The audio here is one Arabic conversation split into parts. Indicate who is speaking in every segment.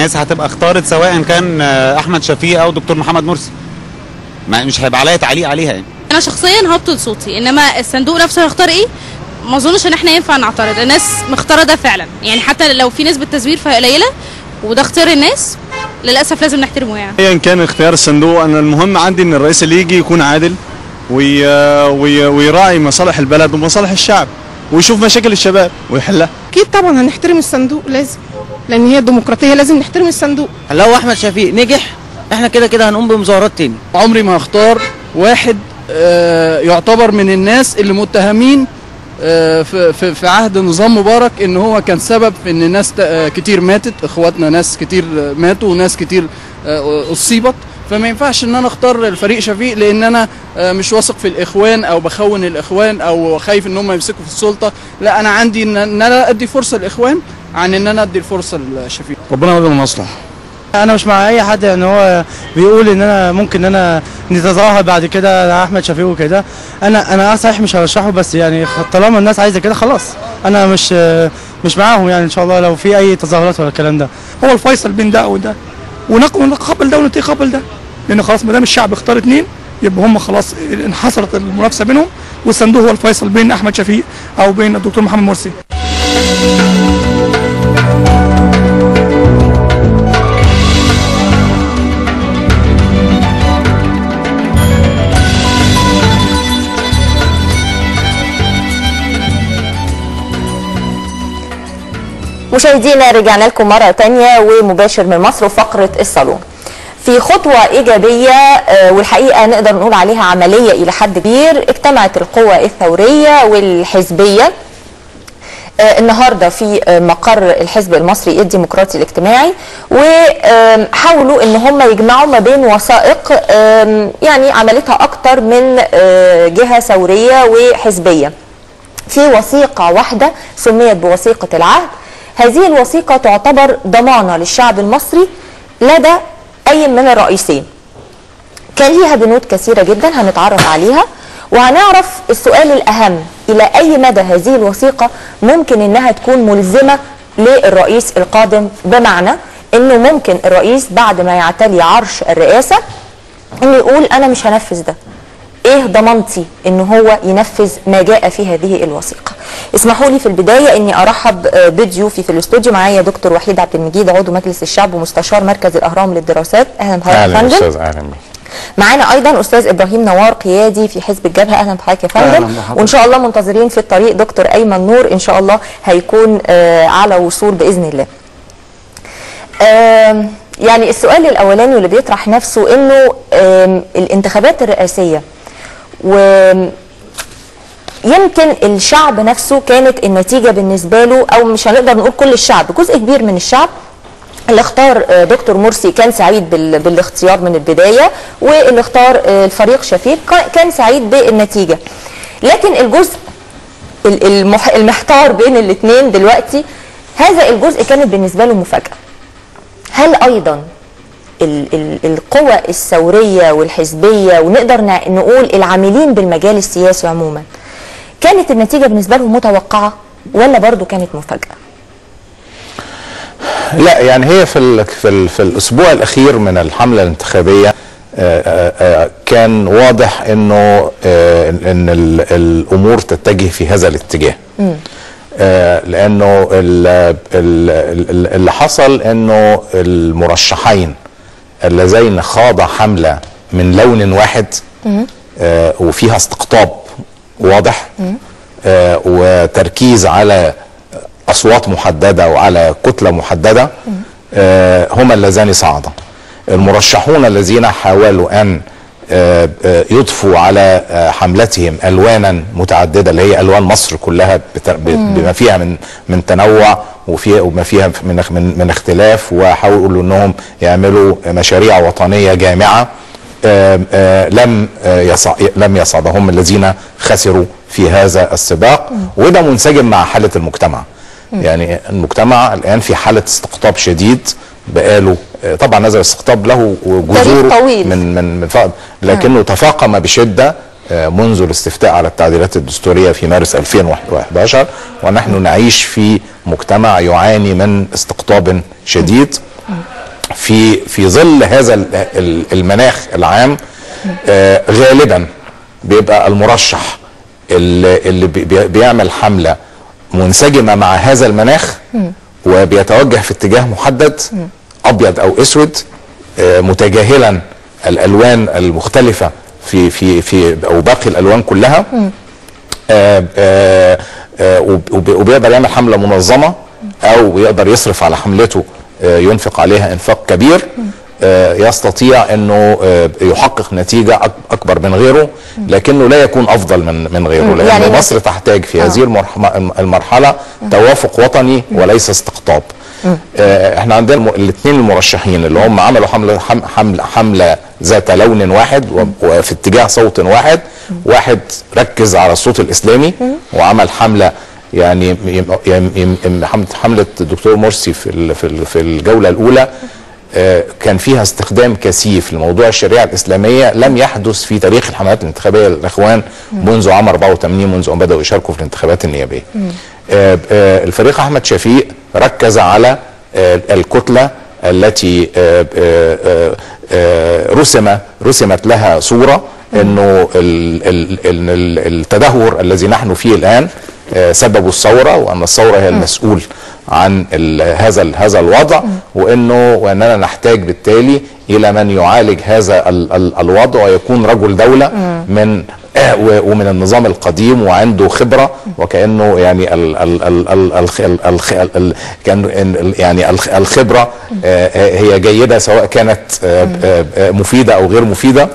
Speaker 1: الناس هتبقى اختارت سواء كان احمد شفيق او دكتور محمد مرسي، مش هيبقى عليا تعليق عليها يعني.
Speaker 2: انا شخصيا هبطل صوتي، انما الصندوق نفسه هيختار ايه ما اظنش ان احنا ينفع نعترض. الناس مختاره ده فعلا يعني، حتى لو في نسبه تزوير فهي قليله وده اختيار الناس، للاسف لازم نحترمه يعني.
Speaker 3: ايا كان اختيار الصندوق، انا المهم عندي ان الرئيس اللي يجي يكون عادل ويراعي مصالح البلد ومصالح الشعب ويشوف مشاكل الشباب ويحلها.
Speaker 4: اكيد طبعا هنحترم الصندوق لازم، لان هي الديمقراطيه لازم نحترم الصندوق.
Speaker 5: لو احمد شفيق نجح احنا كده كده هنقوم بمظاهرات تاني.
Speaker 6: عمري ما هختار واحد يعتبر من الناس اللي متهمين في عهد نظام مبارك ان هو كان سبب في ان ناس كتير ماتت، اخواتنا ناس كتير ماتوا وناس كتير اصيبت. فما ينفعش ان انا اختار الفريق شفيق لان انا مش واثق في الاخوان او بخون الاخوان او خايف ان هم يمسكوا في السلطه. لا، انا عندي ان انا ادي فرصه للاخوان عن ان انا ادي الفرصه لشفيق.
Speaker 3: ربنا يرضى المصلحه.
Speaker 7: انا مش مع اي حد ان هو بيقول ان انا ممكن ان انا نتظاهر بعد كده احمد شفيق وكده. انا صحيح مش هرشحه، بس يعني طالما الناس عايزه كده خلاص انا مش معاهم يعني. ان شاء الله لو في اي تظاهرات ولا الكلام ده،
Speaker 8: هو الفيصل بين ده وده، ونقبل ده ونتقبل ده، لان خلاص ما دام الشعب اختار اتنين يبقى هم خلاص انحصرت المنافسه بينهم، والصندوق هو الفيصل بين احمد شفيق او بين الدكتور محمد مرسي.
Speaker 9: مشاهدينا رجعنا لكم مرة تانية ومباشر من مصر وفقرة الصالون. في خطوة إيجابية والحقيقة نقدر نقول عليها عملية إلى حد كبير، اجتمعت القوى الثورية والحزبية النهارده في مقر الحزب المصري الديمقراطي الاجتماعي، وحاولوا ان هم يجمعوا ما بين وثائق يعني عملتها اكتر من جهة ثورية وحزبية في وثيقة واحدة سميت بوثيقة العهد. هذه الوثيقة تعتبر ضمانة للشعب المصري لدى أي من الرئيسين. كان ليها بنود كثيرة جدا هنتعرف عليها، وهنعرف السؤال الأهم: إلى أي مدى هذه الوثيقة ممكن إنها تكون ملزمة للرئيس القادم؟ بمعنى إنه ممكن الرئيس بعد ما يعتلي عرش الرئاسة إنه يقول أنا مش هنفذ ده. ايه ضمانتي ان هو ينفذ ما جاء في هذه الوثيقه؟ اسمحوا لي في البدايه اني ارحب بضيوفي في الاستوديو. معايا دكتور وحيد عبد المجيد، عضو مجلس الشعب ومستشار مركز الاهرام للدراسات. اهلا بحضرتك يا فندم.
Speaker 10: اهلا استاذ. اهلا بيك.
Speaker 9: معانا ايضا استاذ ابراهيم نوار، قيادي في حزب الجبهه. اهلا بحضرتك يا فندم. وان شاء الله منتظرين في الطريق دكتور ايمن نور، ان شاء الله هيكون على وصول باذن الله. يعني السؤال الاولاني واللي بيطرح نفسه انه الانتخابات الرئاسيه ويمكن الشعب نفسه كانت النتيجة بالنسبة له، أو مش هنقدر نقول كل الشعب، جزء كبير من الشعب اللي اختار دكتور مرسي كان سعيد بالاختيار من البداية، واللي اختار الفريق شفيق كان سعيد بالنتيجة. لكن الجزء المحتار بين الاثنين دلوقتي، هذا الجزء كانت بالنسبة له مفاجأة. هل أيضا القوى الثورية والحزبية ونقدر نقول العاملين بالمجال السياسي عموما كانت النتيجة بالنسبة لهم متوقعة ولا برضو كانت مفاجأة؟
Speaker 10: لا، يعني هي في الأسبوع الأخير من الحملة الانتخابية كان واضح إنه إن الأمور تتجه في هذا الاتجاه. لأنه اللي حصل إنه المرشحين اللذين خاض حملة من لون واحد وفيها استقطاب واضح وتركيز على أصوات محددة وعلى كتلة محددة هم اللذان صعدا. المرشحون الذين حاولوا أن يضفوا على حملتهم ألوانا متعددة اللي هي ألوان مصر كلها بما فيها من تنوع وما فيها من اختلاف، وحاولوا أنهم يعملوا مشاريع وطنية جامعة، لم يصعدهم الذين خسروا في هذا السباق. وده منسجم مع حالة المجتمع. يعني المجتمع الآن في حالة استقطاب شديد بقاله، طبعا هذا الاستقطاب له جذور من لكنه تفاقم بشدة منذ الاستفتاء على التعديلات الدستورية في مارس 2011، ونحن نعيش في مجتمع يعاني من استقطاب شديد. في ظل هذا المناخ العام غالبا بيبقى المرشح اللي بيعمل حملة منسجمة مع هذا المناخ وبيتوجه في اتجاه محدد ابيض او اسود، متجاهلا الالوان المختلفة في او باقي الالوان كلها، وبيقدر يعمل حملة منظمة او يقدر يصرف على حملته، ينفق عليها انفاق كبير، يستطيع انه يحقق نتيجة اكبر من غيره، لكنه لا يكون افضل من غيره، لان يعني مصر تحتاج في هذه المرحلة توافق وطني وليس استقطاب. احنا عندنا الاثنين المرشحين اللي هم عملوا حملة ذات لون واحد وفي اتجاه صوت واحد. واحد ركز على الصوت الاسلامي وعمل حملة، يعني حملة الدكتور مرسي في الجولة الاولى كان فيها استخدام كثيف لموضوع الشريعة الإسلامية لم يحدث في تاريخ الحملات الانتخابية للإخوان منذ عام 84، منذ أن بدأوا يشاركوا في الانتخابات النيابية. الفريق أحمد شفيق ركز على الكتلة التي رسمت لها صورة انه التدهور الذي نحن فيه الآن سبب الثورة، وأن الثورة هي المسؤول عن هذا الوضع، واننا نحتاج بالتالي الى من يعالج هذا الوضع ويكون رجل دولة ومن النظام القديم وعنده خبرة، وكأنه يعني الخبرة هي جيدة سواء كانت مفيدة او غير مفيدة.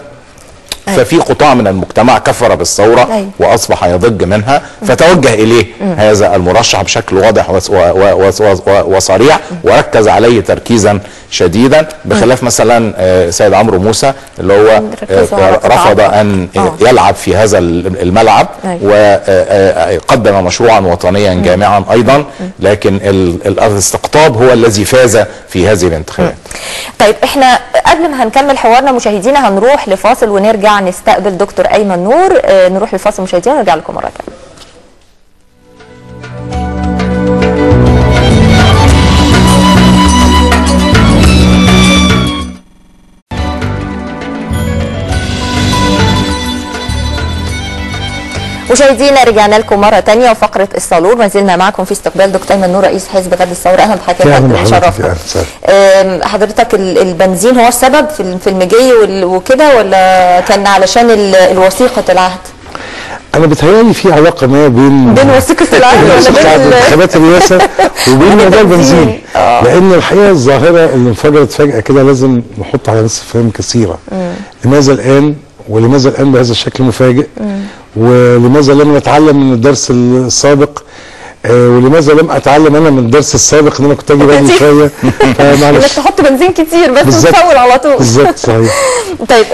Speaker 10: ففي قطاع من المجتمع كفر بالثورة وأصبح يضج منها، فتوجه إليه هذا المرشح بشكل واضح وصريح وركز عليه تركيزا شديدا، بخلاف مثلا سيد عمرو موسى اللي هو رفض أن يلعب في هذا الملعب وقدم مشروعا وطنيا جامعا أيضا، لكن الاستقطاب هو الذي فاز في هذه الانتخابات.
Speaker 9: طيب احنا قبل ما هنكمل حوارنا مشاهدينا هنروح لفاصل ونرجع نستقبل دكتور أيمن نور. نروح لفاصل مشاهدينا ونرجع لكم مرة ثانية. مشاهدينا رجعنا لكم مرة تانية وفقرة الصالون، ما زلنا معكم في استقبال دكتور أيمن نور رئيس حزب غد الثورة. أهلا بحضرتك يا فندم، شرفنا. حضرتك البنزين هو السبب في المجي وكده، ولا كان علشان الوثيقة العهد؟
Speaker 11: أنا بتهيألي في علاقة ما بين
Speaker 9: وثيقة العهد ولا بين
Speaker 11: انتخابات الرئاسة وبين موضوع البنزين، لأن الحقيقة الظاهرة اللي انفجرت فجأة كده لازم نحط على نفس فهم كثيرة. لماذا الآن؟ ولماذا الآن بهذا الشكل المفاجئ؟ ولماذا لم نتعلم من الدرس السابق؟ ولماذا لم اتعلم انا من الدرس السابق ان انا كنت اجي بدري شويه؟
Speaker 9: انك تحط بنزين كتير بس وتفول على طول.
Speaker 11: بالظبط صحيح.
Speaker 9: طيب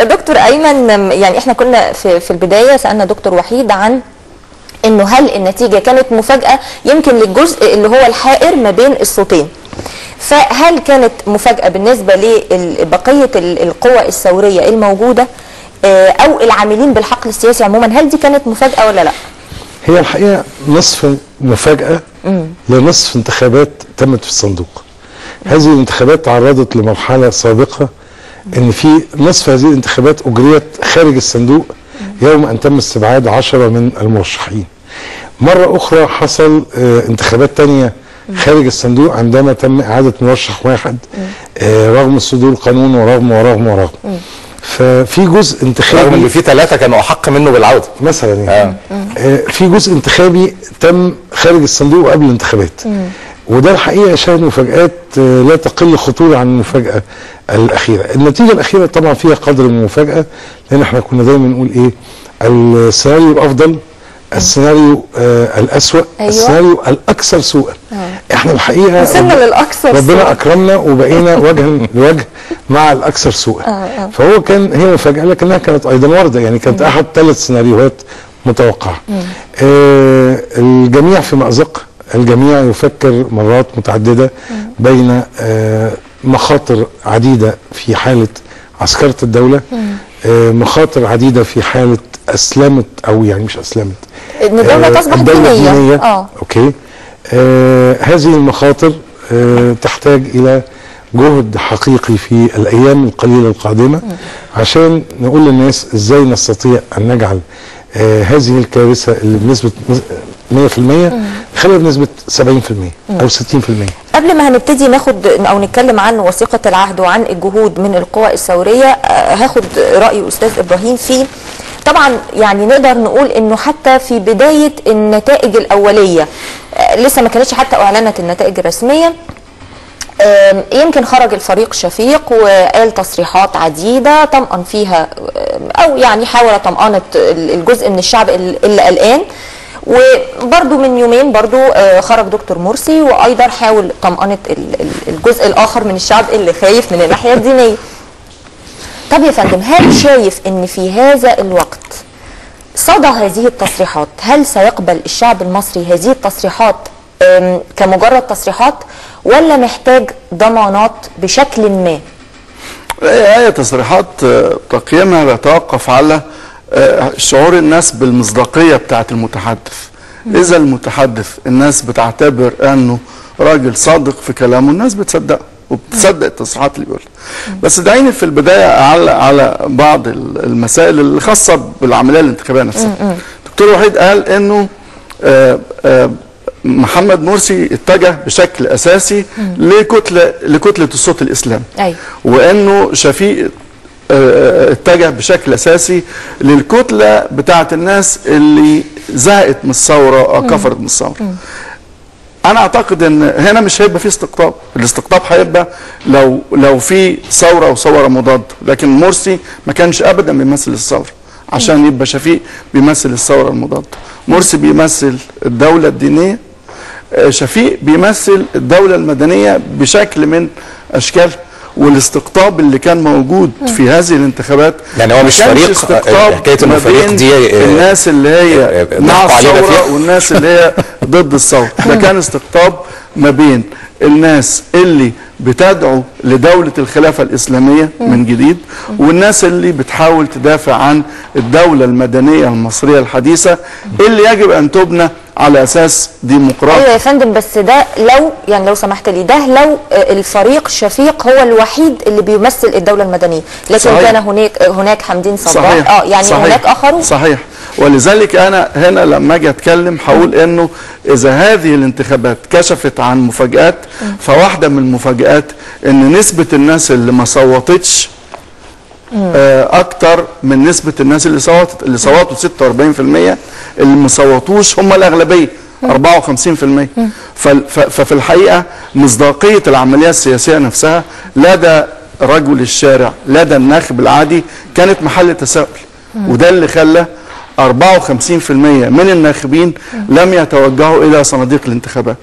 Speaker 9: دكتور ايمن، يعني احنا كنا في البدايه سالنا دكتور وحيد عن انه هل النتيجه كانت مفاجاه يمكن للجزء اللي هو الحائر ما بين الصوتين، فهل كانت مفاجاه بالنسبه لبقيه القوى الثوريه الموجوده او العاملين بالحقل السياسي عموما؟ هل دي كانت مفاجاه ولا لا؟
Speaker 11: هي الحقيقه نصف مفاجاه لنصف انتخابات تمت في الصندوق. هذه الانتخابات تعرضت لمرحله سابقه ان في نصف هذه الانتخابات اجريت خارج الصندوق يوم ان تم استبعاد 10 من المرشحين. مره اخرى حصل انتخابات ثانيه خارج الصندوق عندما تم اعاده مرشح واحد رغم صدور القانون ورغم ففي جزء انتخابي
Speaker 10: رغم ان في 3 كانوا احق منه بالعوده
Speaker 11: مثلا يعني. في جزء انتخابي تم خارج الصندوق قبل الانتخابات، وده الحقيقه شاهد مفاجآت لا تقل خطوره عن المفاجاه الاخيره. النتيجه الاخيره طبعا فيها قدر من المفاجاه، لان احنا كنا دايما نقول ايه؟ السيناريو الافضل، السيناريو الأسوأ، أيوة. السيناريو الأكثر سوءا. احنا الحقيقة
Speaker 9: وصلنا للأكثر سوءا،
Speaker 11: ربنا أكرمنا وبقينا وجها لوجه مع الأكثر سوءا. فهو هي مفاجأة لكنها كانت أيضا واردة، يعني كانت أحد 3 سيناريوهات متوقعة. الجميع في مأزق، الجميع يفكر مرات متعددة بين مخاطر عديدة في حالة عسكرة الدولة، مخاطر عديدة في حالة أسلمت أو يعني مش أسلمت،
Speaker 9: إن الدولة تصبح دينية.
Speaker 11: أوكي. هذه المخاطر تحتاج إلى جهد حقيقي في الايام القليله القادمه عشان نقول للناس ازاي نستطيع ان نجعل هذه الكارثه اللي بنسبه 100% نخليها بنسبه 70% او 60%.
Speaker 9: قبل ما هنبتدي ناخد او نتكلم عن وثيقه العهد وعن الجهود من القوى الثوريه، هاخد راي استاذ ابراهيم فيه. طبعا يعني نقدر نقول انه حتى في بدايه النتائج الاوليه لسه ما كانتش حتى اعلنت النتائج الرسميه، يمكن خرج الفريق شفيق وقال تصريحات عديده طمأن فيها او يعني حاول طمأنة الجزء من الشعب اللي قلقان. وبرده من يومين برده خرج دكتور مرسي وايضا حاول طمأنة الجزء الاخر من الشعب اللي خايف من الناحيه الدينيه. طب يا فندم، هل شايف ان في هذا الوقت صدى هذه التصريحات، هل سيقبل الشعب المصري هذه التصريحات كمجرد تصريحات ولا محتاج ضمانات بشكل ما؟
Speaker 12: هي تصريحات تقييمها بيتوقف على شعور الناس بالمصداقية بتاعة المتحدث. إذا المتحدث الناس بتعتبر أنه راجل صادق في كلامه، الناس بتصدقه وبتصدق التصريحات اللي بيقولها. بس دعيني في البداية على بعض المسائل الخاصة بالعملية الانتخابية نفسها. دكتور وحيد قال أنه محمد مرسي اتجه بشكل اساسي لكتله الصوت الاسلامي.
Speaker 9: أيوة.
Speaker 12: وانه شفيق اتجه بشكل اساسي للكتله بتاعه الناس اللي زهقت من الثوره او كفرت من الثوره. انا اعتقد ان هنا مش هيبقى في استقطاب، الاستقطاب هيبقى لو في ثوره وثوره مضاده، لكن مرسي ما كانش ابدا بيمثل الثوره عشان يبقى شفيق بيمثل الثوره المضاده. مرسي بيمثل الدوله الدينيه، شفيق بيمثل الدولة المدنية بشكل من أشكال. والاستقطاب اللي كان موجود في هذه الانتخابات
Speaker 10: يعني هو مش فريق، حكاية انه فريق دي
Speaker 12: الناس اللي هي مع الثورة والناس اللي هي ضد الثورة، ده كان استقطاب ما بين الناس اللي بتدعو لدولة الخلافة الإسلامية من جديد والناس اللي بتحاول تدافع عن الدولة المدنية المصرية الحديثة اللي يجب أن تبنى على أساس ديمقراطي.
Speaker 9: أيوة يا فندم، بس ده لو سمحت لي، ده لو الفريق شفيق هو الوحيد اللي بيمثل الدولة المدنية، لكن صحيح. كان هناك حمدين صباح يعني صحيح. هناك آخرون.
Speaker 12: صحيح. ولذلك أنا هنا لما أجي أتكلم هقول إنه إذا هذه الانتخابات كشفت عن مفاجآت، فواحدة من المفاجآت إن نسبة الناس اللي ما صوتتش أكتر من نسبة الناس اللي صوتوا 46%، اللي ما صوتوش هم الأغلبية 54%. ففي الحقيقة مصداقية العملية السياسية نفسها لدى رجل الشارع، لدى الناخب العادي، كانت محل تساؤل. وده اللي خلى 54% من الناخبين لم يتوجهوا إلى صناديق الانتخابات.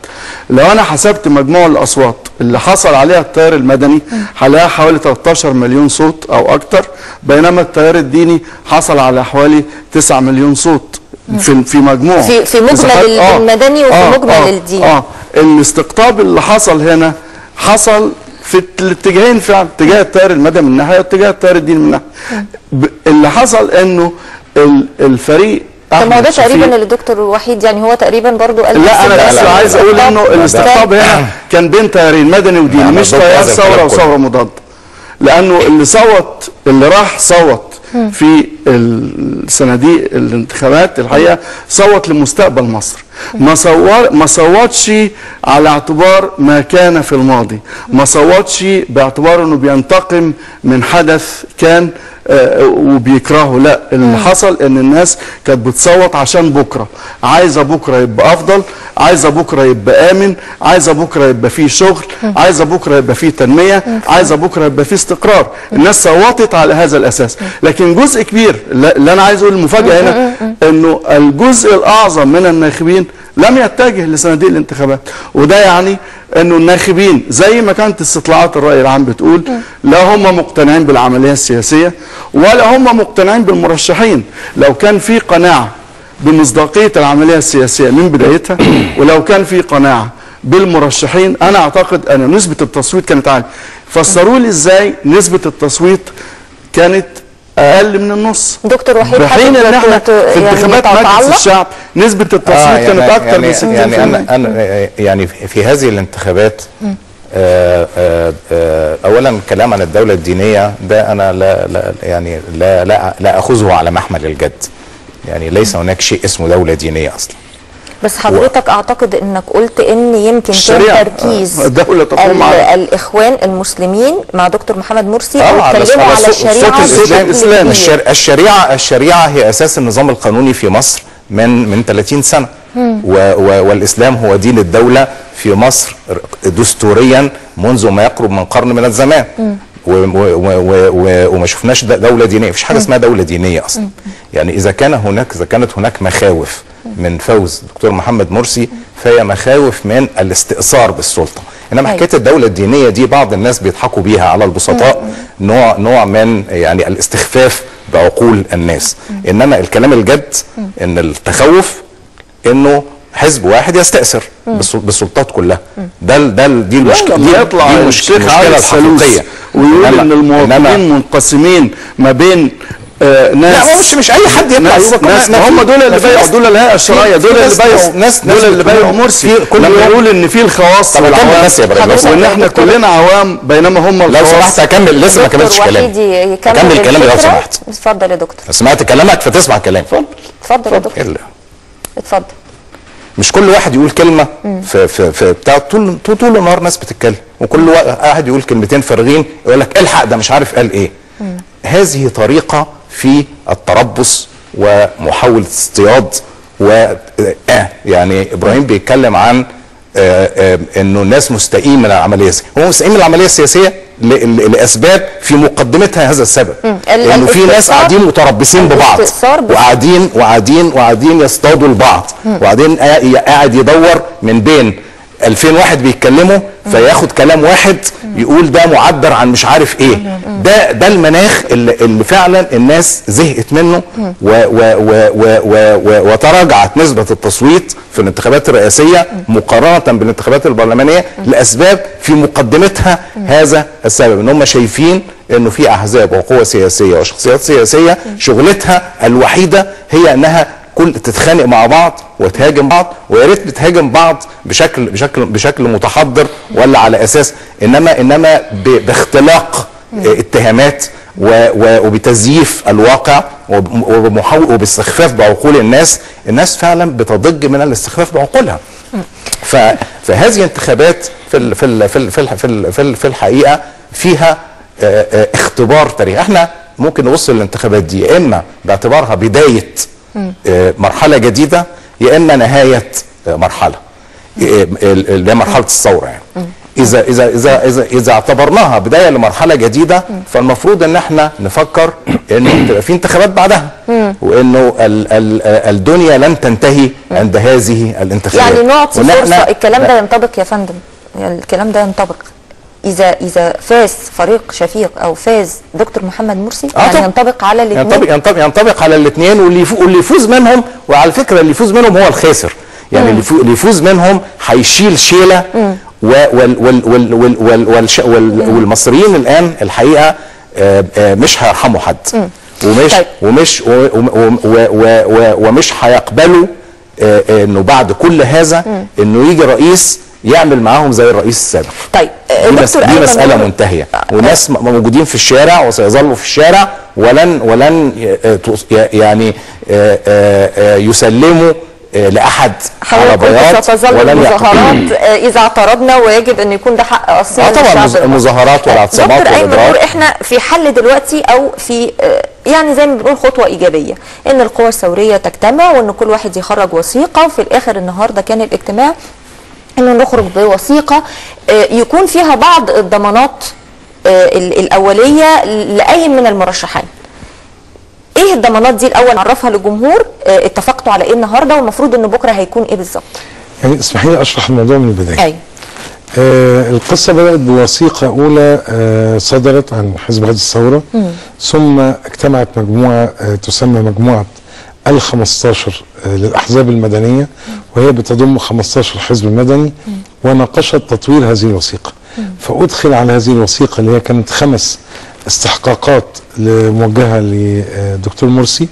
Speaker 12: لو أنا حسبت مجموع الأصوات اللي حصل عليها التيار المدني هلاقيها حوالي 13 مليون صوت أو أكتر، بينما التيار الديني حصل على حوالي 9 مليون صوت في مجموع
Speaker 9: في مجمل المدني وفي مجمل الديني.
Speaker 12: الاستقطاب اللي حصل هنا حصل في الاتجاهين فعلا، اتجاه التيار المدني من ناحية واتجاه التيار الديني من ناحية. اللي حصل انه الفريق
Speaker 9: طب ما هو ده تقريبا اللي الدكتور وحيد يعني هو تقريبا برضه قال.
Speaker 12: لا انا بس عايز اقول انه الاستقطاب هنا كان بين تيارين، مدني وديني، مش تيار ثوره وثوره مضاده. لانه اللي راح صوت في الصناديق الانتخابات الحقيقه صوت لمستقبل مصر، ما صوتش على اعتبار ما كان في الماضي، ما صوتش باعتبار انه بينتقم من حدث كان وبيكرهه. لا، اللي حصل ان الناس كانت بتصوت عشان بكره، عايزه بكره يبقى افضل، عايزه بكره يبقى امن، عايزه بكره يبقى فيه شغل، عايزه بكره يبقى فيه تنميه، عايزه بكره يبقى فيه استقرار. الناس صوتت على هذا الاساس. لكن جزء كبير، اللي انا عايز اقول المفاجاه هنا انه الجزء الاعظم من الناخبين لم يتجه لصناديق الانتخابات. وده يعني انه الناخبين زي ما كانت استطلاعات الرأي العام بتقول لا هم مقتنعين بالعملية السياسية ولا هم مقتنعين بالمرشحين. لو كان في قناعة بمصداقية العملية السياسية من بدايتها ولو كان في قناعة بالمرشحين، انا اعتقد ان نسبة التصويت كانت عالية. فسروا لي ازاي نسبة التصويت كانت اقل من النص؟
Speaker 9: دكتور وحيد،
Speaker 12: بحين ان احنا في انتخابات مجلس الشعب نسبة التصويت كانت اكتر من 60%.
Speaker 10: يعني في هذه الانتخابات اولا كلام عن الدوله الدينيه ده انا لا اخذه على محمل الجد. يعني ليس هناك شيء اسمه دوله دينيه اصلا.
Speaker 9: بس حضرتك اعتقد انك قلت ان يمكن كان تركيز الاخوان المسلمين مع دكتور محمد مرسي اتكلموا على
Speaker 10: الشريعه هي اساس النظام القانوني في مصر من 30 سنه. والاسلام هو دين الدوله في مصر دستوريا منذ ما يقرب من قرن من الزمان. وما شفناش دوله دينيه، مفيش حاجه اسمها دوله دينيه اصلا. يعني اذا كانت هناك مخاوف من فوز دكتور محمد مرسي فهي مخاوف من الاستئثار بالسلطه. انما حكايه الدوله الدينيه دي بعض الناس بيضحكوا بيها على البسطاء، نوع من يعني الاستخفاف بعقول الناس. انما الكلام الجد ان التخوف انه حزب واحد يستأثر بالسلطات كلها. دي المشكله.
Speaker 12: لما يطلع الشيخ الحقيقيه ويقول ان المواطنين منقسمين ما بين ناس،
Speaker 10: لا مش اي حد يطلع
Speaker 12: ناس هم دول اللي بايعوا، دول الهيئه الشرعيه، دول اللي بايعوا مرسي. لما يقول ان في الخواص والعوام وان احنا كلنا عوام بينما هم الخواص.
Speaker 10: لو سمحت اكمل، لسه ما كملتش كلامي. كمل كلامي لو سمحت.
Speaker 9: اتفضل يا دكتور.
Speaker 10: سمعت كلامك فتسمع كلامي.
Speaker 9: اتفضل يا دكتور. اتفضل.
Speaker 10: مش كل واحد يقول كلمه في بتاع طول النهار ناس بتتكلم، وكل واحد يقول كلمتين فارغين يقول لك الحق ده مش عارف قال ايه. هذه طريقه في التربص ومحاوله اصطياد. يعني ابراهيم بيتكلم عن انه الناس مستائين من العمليه السياسيه. هو مستائين من العمليه السياسيه لاسباب في مقدمتها هذا السبب، انه في ناس قاعدين متربصين ببعض وقاعدين يصطادوا البعض، وبعدين قاعد يدور من بين 2000 واحد بيتكلموا فياخد كلام واحد يقول ده معبر عن مش عارف ايه. ده المناخ اللي فعلا الناس زهقت منه وتراجعت نسبة التصويت في الانتخابات الرئاسية مقارنة بالانتخابات البرلمانية لأسباب في مقدمتها هذا السبب، ان هم شايفين انه في احزاب وقوى سياسية وشخصيات سياسية شغلتها الوحيدة هي انها تتخانق مع بعض وتهاجم بعض، ويا ريت بتهاجم بعض بشكل متحضر ولا على اساس انما باختلاق اتهامات وبتزييف الواقع وباستخفاف بعقول الناس. الناس فعلا بتضج من الاستخفاف بعقولها. فهذه انتخابات في الحقيقه فيها اختبار تاريخي. احنا ممكن نبص للانتخابات دي يا اما باعتبارها بدايه مرحله جديده يا اما نهايه مرحله اللي هي مرحله الثوره. يعني اذا اعتبرناها بدايه لمرحله جديده فالمفروض ان احنا نفكر انه تبقى في انتخابات بعدها، وانه الدنيا لن تنتهي عند هذه الانتخابات.
Speaker 9: يعني نعطي فرصه. الكلام ده ينطبق يا فندم، يعني الكلام ده ينطبق اذا فاز فريق شفيق او فاز دكتور محمد مرسي، يعني ينطبق على الاثنين.
Speaker 10: ينطبق على الاثنين، واللي يفوز منهم، وعلى فكره اللي يفوز منهم هو الخاسر. يعني اللي يفوز منهم هيشيل شيله، والمصريين الان الحقيقه مش هيرحموا حد، ومش هيقبلوا انه بعد كل هذا انه يجي رئيس يعمل معاهم زي الرئيس السابق.
Speaker 9: طيب
Speaker 10: دي مسألة منتهية، وناس موجودين في الشارع وسيظلوا في الشارع ولن يعني يسلموا لأحد على بياض.
Speaker 9: ستظل المظاهرات إذا اعترضنا، ويجب أن يكون ده حق أصيل
Speaker 10: طبعا المظاهرات والاعتصامات
Speaker 9: دكتور أيمن، احنا في حل دلوقتي أو في يعني زي ما بنقول خطوة إيجابية، إن القوى الثورية تجتمع وإن كل واحد يخرج وثيقة، وفي الآخر النهاردة كان الاجتماع انه نخرج بوثيقه يكون فيها بعض الضمانات الاوليه لاي من المرشحين. ايه الضمانات دي الاول نعرفها للجمهور؟ اتفقتوا على ايه النهارده، والمفروض ان بكره هيكون ايه بالظبط؟
Speaker 11: يعني اسمحي لي اشرح الموضوع من البدايه. ايوه. القصه بدات بوثيقه اولى صدرت عن حزب غد الثوره، ثم اجتمعت مجموعه تسمى مجموعه ال15 للأحزاب المدنية، وهي بتضم 15 حزب مدني، وناقشت تطوير هذه الوثيقة. فأدخل على هذه الوثيقة اللي هي كانت 5 استحقاقات موجهة لدكتور مرسي،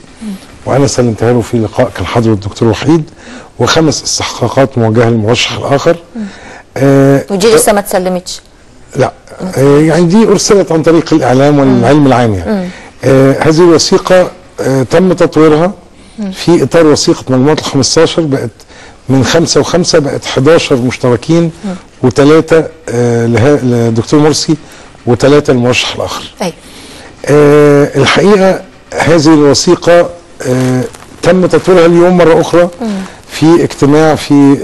Speaker 11: وأنا سلمتها له في لقاء كان حاضره الدكتور وحيد، و5 استحقاقات موجهة للمرشح الآخر.
Speaker 9: ودي لسه ما اتسلمتش.
Speaker 11: لا يعني دي ارسلت عن طريق الاعلام والعلم العام يعني. هذه الوثيقه تم تطويرها في اطار وثيقه مجموعه ال 15 بقت من 5 و5 بقت 11 مشتركين وثلاثه للدكتور مرسي وثلاثه للمرشح الاخر.
Speaker 9: ايوه.
Speaker 11: الحقيقه هذه الوثيقه تم تطويرها اليوم مره اخرى في اجتماع في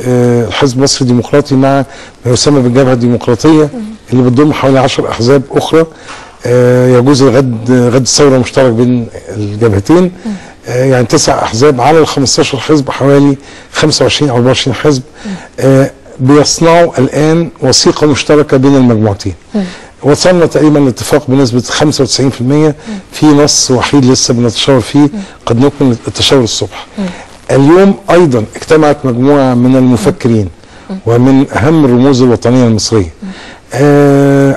Speaker 11: الحزب المصري الديمقراطي مع ما يسمى بالجبهه الديمقراطيه اللي بتضم حوالي 10 احزاب اخرى. يجوز غد الثوره مشترك بين الجبهتين. يعني 9 احزاب على ال 15 حزب، حوالي 25 او 24 حزب بيصنعوا الان وثيقه مشتركه بين المجموعتين. وصلنا تقريبا لاتفاق بنسبه 95%. في نص وحيد لسه بنتشاور فيه، قد نكمل التشاور الصبح. اليوم ايضا اجتمعت مجموعه من المفكرين ومن اهم الرموز الوطنيه المصريه،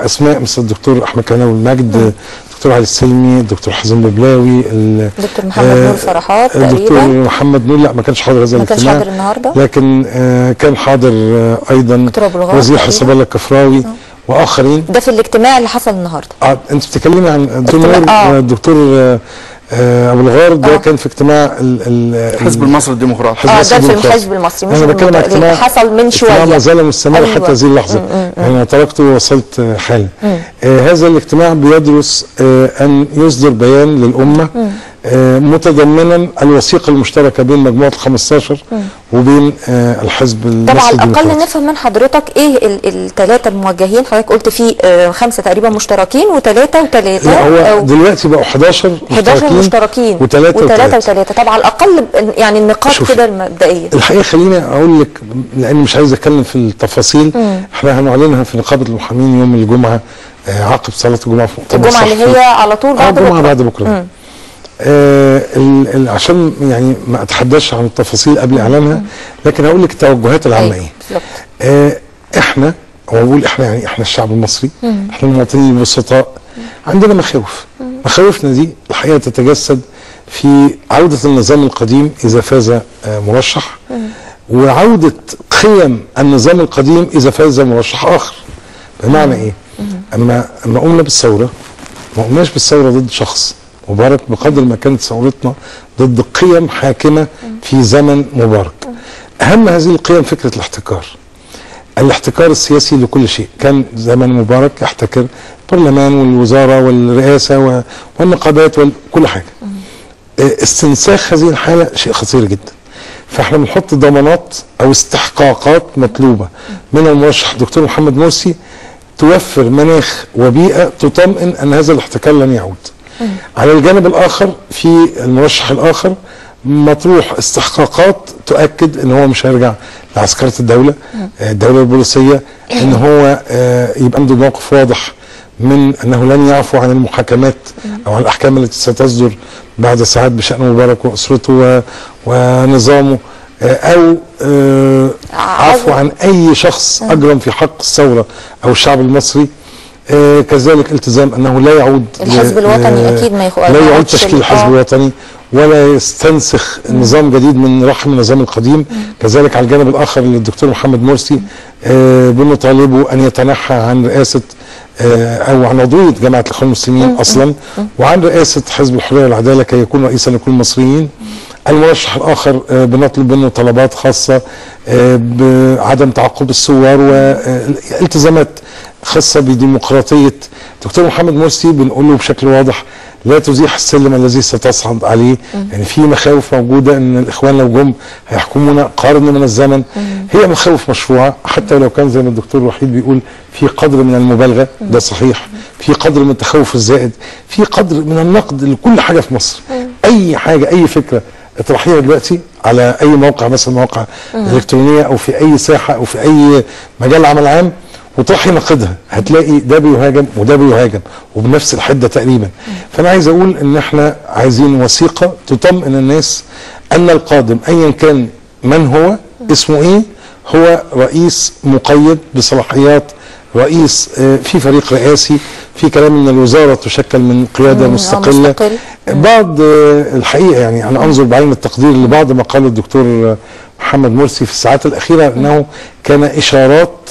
Speaker 11: اسماء مثل الدكتور احمد كناوي المجد، الدكتور علي السلمي، الدكتور حازم ببلاوي،
Speaker 9: الدكتور محمد نور فرحات تقريبا.
Speaker 11: الدكتور محمد نور لا ما كانش حاضر هذا الاجتماع،
Speaker 9: ما كانش حاضر النهارده،
Speaker 11: لكن كان حاضر ايضا وزير حسب الله الكفراوي واخرين.
Speaker 9: ده في الاجتماع اللي حصل النهارده.
Speaker 11: انت بتتكلمي عن الدكتور ابو الغار، ده كان في اجتماع
Speaker 12: الحزب المصري الديمقراطي.
Speaker 9: ده في الحزب المصري، مش
Speaker 11: انا بتكلم عن اجتماع
Speaker 9: حصل من شويه،
Speaker 11: ما زال مستمر حتى هذه اللحظه. انا تركته ووصلت حالا. هذا الاجتماع بيدرس ان يصدر بيان للامه متضمنا الوثيقه المشتركه بين مجموعه ال 15 وبين الحزب المصري.
Speaker 9: طبعا الاقل نفهم من حضرتك ايه الثلاثه الموجهين. حضرتك قلت في 5 تقريبا مشتركين وثلاثه وثلاثه.
Speaker 11: لا هو دلوقتي بقوا 11
Speaker 9: مشتركين
Speaker 11: وثلاثه.
Speaker 9: طبعا على الاقل يعني النقاط كده المبدئيه.
Speaker 11: الحقيقه خليني اقول لك، لاني مش عايز اتكلم في التفاصيل. احنا هنعلنها في نقابه المحامين يوم الجمعه عقب صلاه الجمعه في مؤتمر
Speaker 9: الجمعه اللي هي على طول بعد بكره.
Speaker 11: الجمعه بعد بكره. عشان يعني ما اتحداش عن التفاصيل قبل اعلانها، لكن هقول لك التوجهات العامه ايه. احنا بقول احنا يعني احنا الشعب المصري، احنا المواطنين البسطاء عندنا مخاوف. مخاوفنا دي الحقيقه تتجسد في عوده النظام القديم اذا فاز مرشح، وعوده قيم النظام القديم اذا فاز مرشح اخر. بمعنى ايه؟ اما قمنا بالثوره ما قمناش بالثوره ضد شخص مبارك بقدر ما كانت ثورتنا ضد قيم حاكمه في زمن مبارك. اهم هذه القيم فكره الاحتكار السياسي لكل شيء. كان زمن مبارك يحتكر البرلمان والوزاره والرئاسه والنقابات وكل حاجه. استنساخ هذه الحاله شيء خطير جدا. فاحنا بنحط ضمانات او استحقاقات مطلوبه من المرشح الدكتور محمد مرسي توفر مناخ وبيئه تطمئن ان هذا الاحتكار لن يعود. على الجانب الاخر في المرشح الاخر مطروح استحقاقات تؤكد ان هو مش هيرجع لعسكرة الدولة البوليسية، ان هو يبقى عنده موقف واضح من انه لن يعفو عن المحاكمات او عن الاحكام التي ستصدر بعد ساعات بشأن مبارك واسرته ونظامه، او عفو عن اي شخص اجرم في حق الثورة او الشعب المصري. كذلك التزام انه لا يعود
Speaker 9: الحزب الوطني اكيد ما
Speaker 11: لا يعود تشكيل الحزب الوطني ولا يستنسخ نظام جديد من رحم النظام القديم. كذلك على الجانب الاخر للدكتور محمد مرسي بنطالبه ان يتنحى عن رئاسه او عن عضويه جماعه الاخوان المسلمين اصلا، وعن رئاسه حزب الحريه والعداله كي يكون رئيسا لكل المصريين. المرشح الاخر بنطلب منه طلبات خاصه بعدم تعقب الثوار والتزامات خاصه بديمقراطيه. دكتور محمد مرسي بنقول له بشكل واضح لا تزيح السلم الذي ستصعد عليه. يعني في مخاوف موجوده ان الاخوان لو جم هيحكمونا قرن من الزمن. هي مخاوف مشروعه حتى ولو كان زي ما الدكتور وحيد بيقول في قدر من المبالغه، ده صحيح، في قدر من التخوف الزائد، في قدر من النقد لكل حاجه في مصر. اي حاجه اي فكره اطرحيها دلوقتي على اي موقع مثلا مواقع الكترونيه او في اي ساحه او في اي مجال عمل عام وتروحي ناقدها هتلاقي ده بيهاجم وده بيهاجم وبنفس الحده تقريبا. فانا عايز اقول ان احنا عايزين وثيقه تطمئن الناس ان القادم ايا كان من هو اسمه ايه هو رئيس مقيد بصلاحيات رئيس في فريق رئاسي، في كلام ان الوزاره تشكل من قياده مستقله. بعض الحقيقه يعني انا انظر بعين التقدير لبعض ما قاله الدكتور محمد مرسي في الساعات الاخيره انه كان اشارات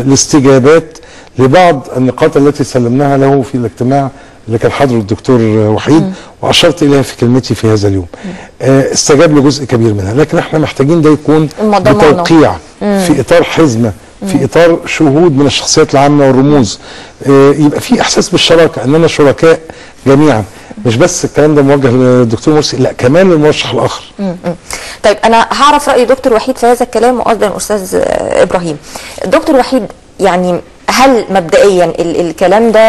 Speaker 11: لاستجابات لبعض النقاط التي سلمناها له في الاجتماع اللي كان حاضره الدكتور وحيد واشرت اليها في كلمتي في هذا اليوم. استجاب لجزء كبير منها، لكن احنا محتاجين ده يكون بتوقيع في اطار حزمه، في اطار شهود من الشخصيات العامه والرموز، يبقى في احساس بالشراكه اننا شركاء جميعا، مش بس الكلام ده موجه للدكتور مرسي، لا كمان للمرشح الاخر.
Speaker 9: طيب انا هعرف راي دكتور وحيد في هذا الكلام وايضا استاذ ابراهيم. دكتور وحيد، يعني هل مبدئيا الكلام ده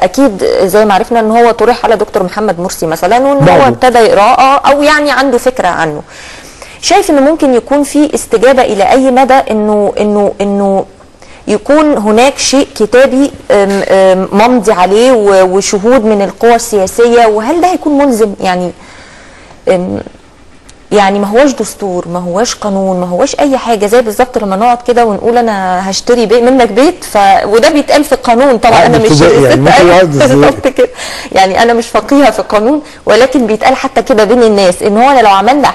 Speaker 9: اكيد زي ما عرفنا ان هو طرح على دكتور محمد مرسي مثلا وان هو ابتدى يقراه او يعني عنده فكره عنه، شايف انه ممكن يكون في استجابه الى اي مدى انه يكون هناك شيء كتابي ممضي عليه وشهود من القوى السياسيه، وهل ده هيكون ملزم؟ يعني ما هوش دستور، ما هوش قانون، ما هوش اي حاجه، زي بالظبط لما نقعد كده ونقول انا هشتري منك بيت وده بيتقال في القانون طبعا. انا مش بالظبط كده، يعني انا مش فقيهه في القانون، ولكن بيتقال حتى كده بين الناس ان هو لو عملنا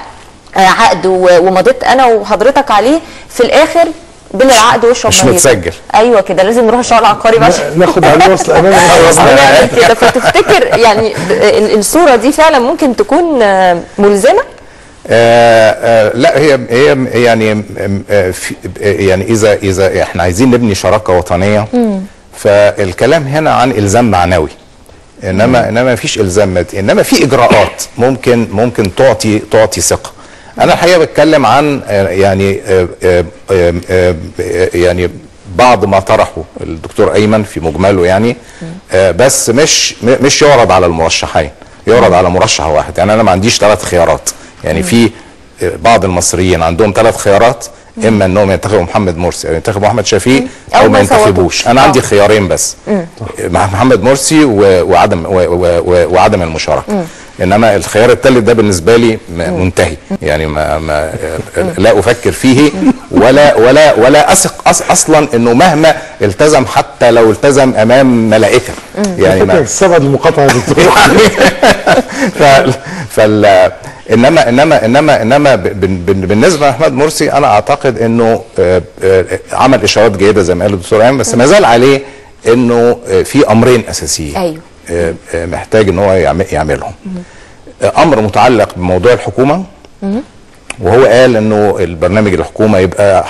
Speaker 9: عقد ومضيت انا وحضرتك عليه في الاخر بين العقد واشرب
Speaker 10: مش متسجل.
Speaker 9: ايوه كده، لازم نروح الشغل العقاري بقى
Speaker 11: ناخد عليه وصل امانه
Speaker 9: كده. فتفتكر يعني الصوره دي فعلا ممكن تكون ملزمه؟
Speaker 10: لا، هي يعني اذا احنا عايزين نبني شراكه وطنيه فالكلام هنا عن الزام معنوي، انما ما فيش الزام مادي، انما في اجراءات ممكن تعطي ثقه. انا الحقيقه بتكلم عن يعني بعض ما طرحه الدكتور ايمن في مجمله، يعني بس مش يعرض على المرشحين، يعرض على مرشح واحد. يعني انا ما عنديش 3 خيارات، يعني في بعض المصريين عندهم 3 خيارات، اما انهم ينتخبوا محمد مرسي او ينتخبوا احمد شفيق او ما ينتخبوش. انا عندي خيارين بس، محمد مرسي وعدم المشاركه. انما الخيار الثالث ده بالنسبه لي منتهي، يعني ما لا افكر فيه ولا اثق اصلا انه مهما التزم، حتى لو التزم امام ملائكه. يعني ما
Speaker 11: استبعد المقاطعه يا دكتور.
Speaker 10: انما بالنسبه لاحمد مرسي انا اعتقد انه عمل اشارات جيده زي ما قال الدكتور ايمن، بس ما زال عليه انه في امرين اساسيين. ايوه محتاج ان هو يعملهم. امر متعلق بموضوع الحكومه، وهو قال انه البرنامج الحكومه يبقى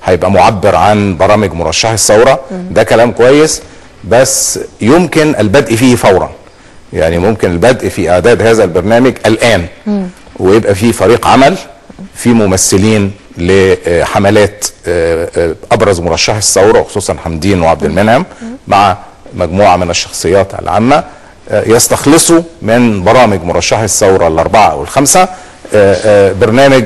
Speaker 10: هيبقى معبر عن برامج مرشح الثوره. ده كلام كويس، بس يمكن البدء فيه فورا. يعني ممكن البدء في اعداد هذا البرنامج الان، ويبقى فيه فريق عمل، في ممثلين لحملات ابرز مرشح الثوره وخصوصا حمدين وعبد المنعم، مع مجموعه من الشخصيات العامه يستخلصوا من برامج مرشح الثوره ال4 أو ال5 برنامج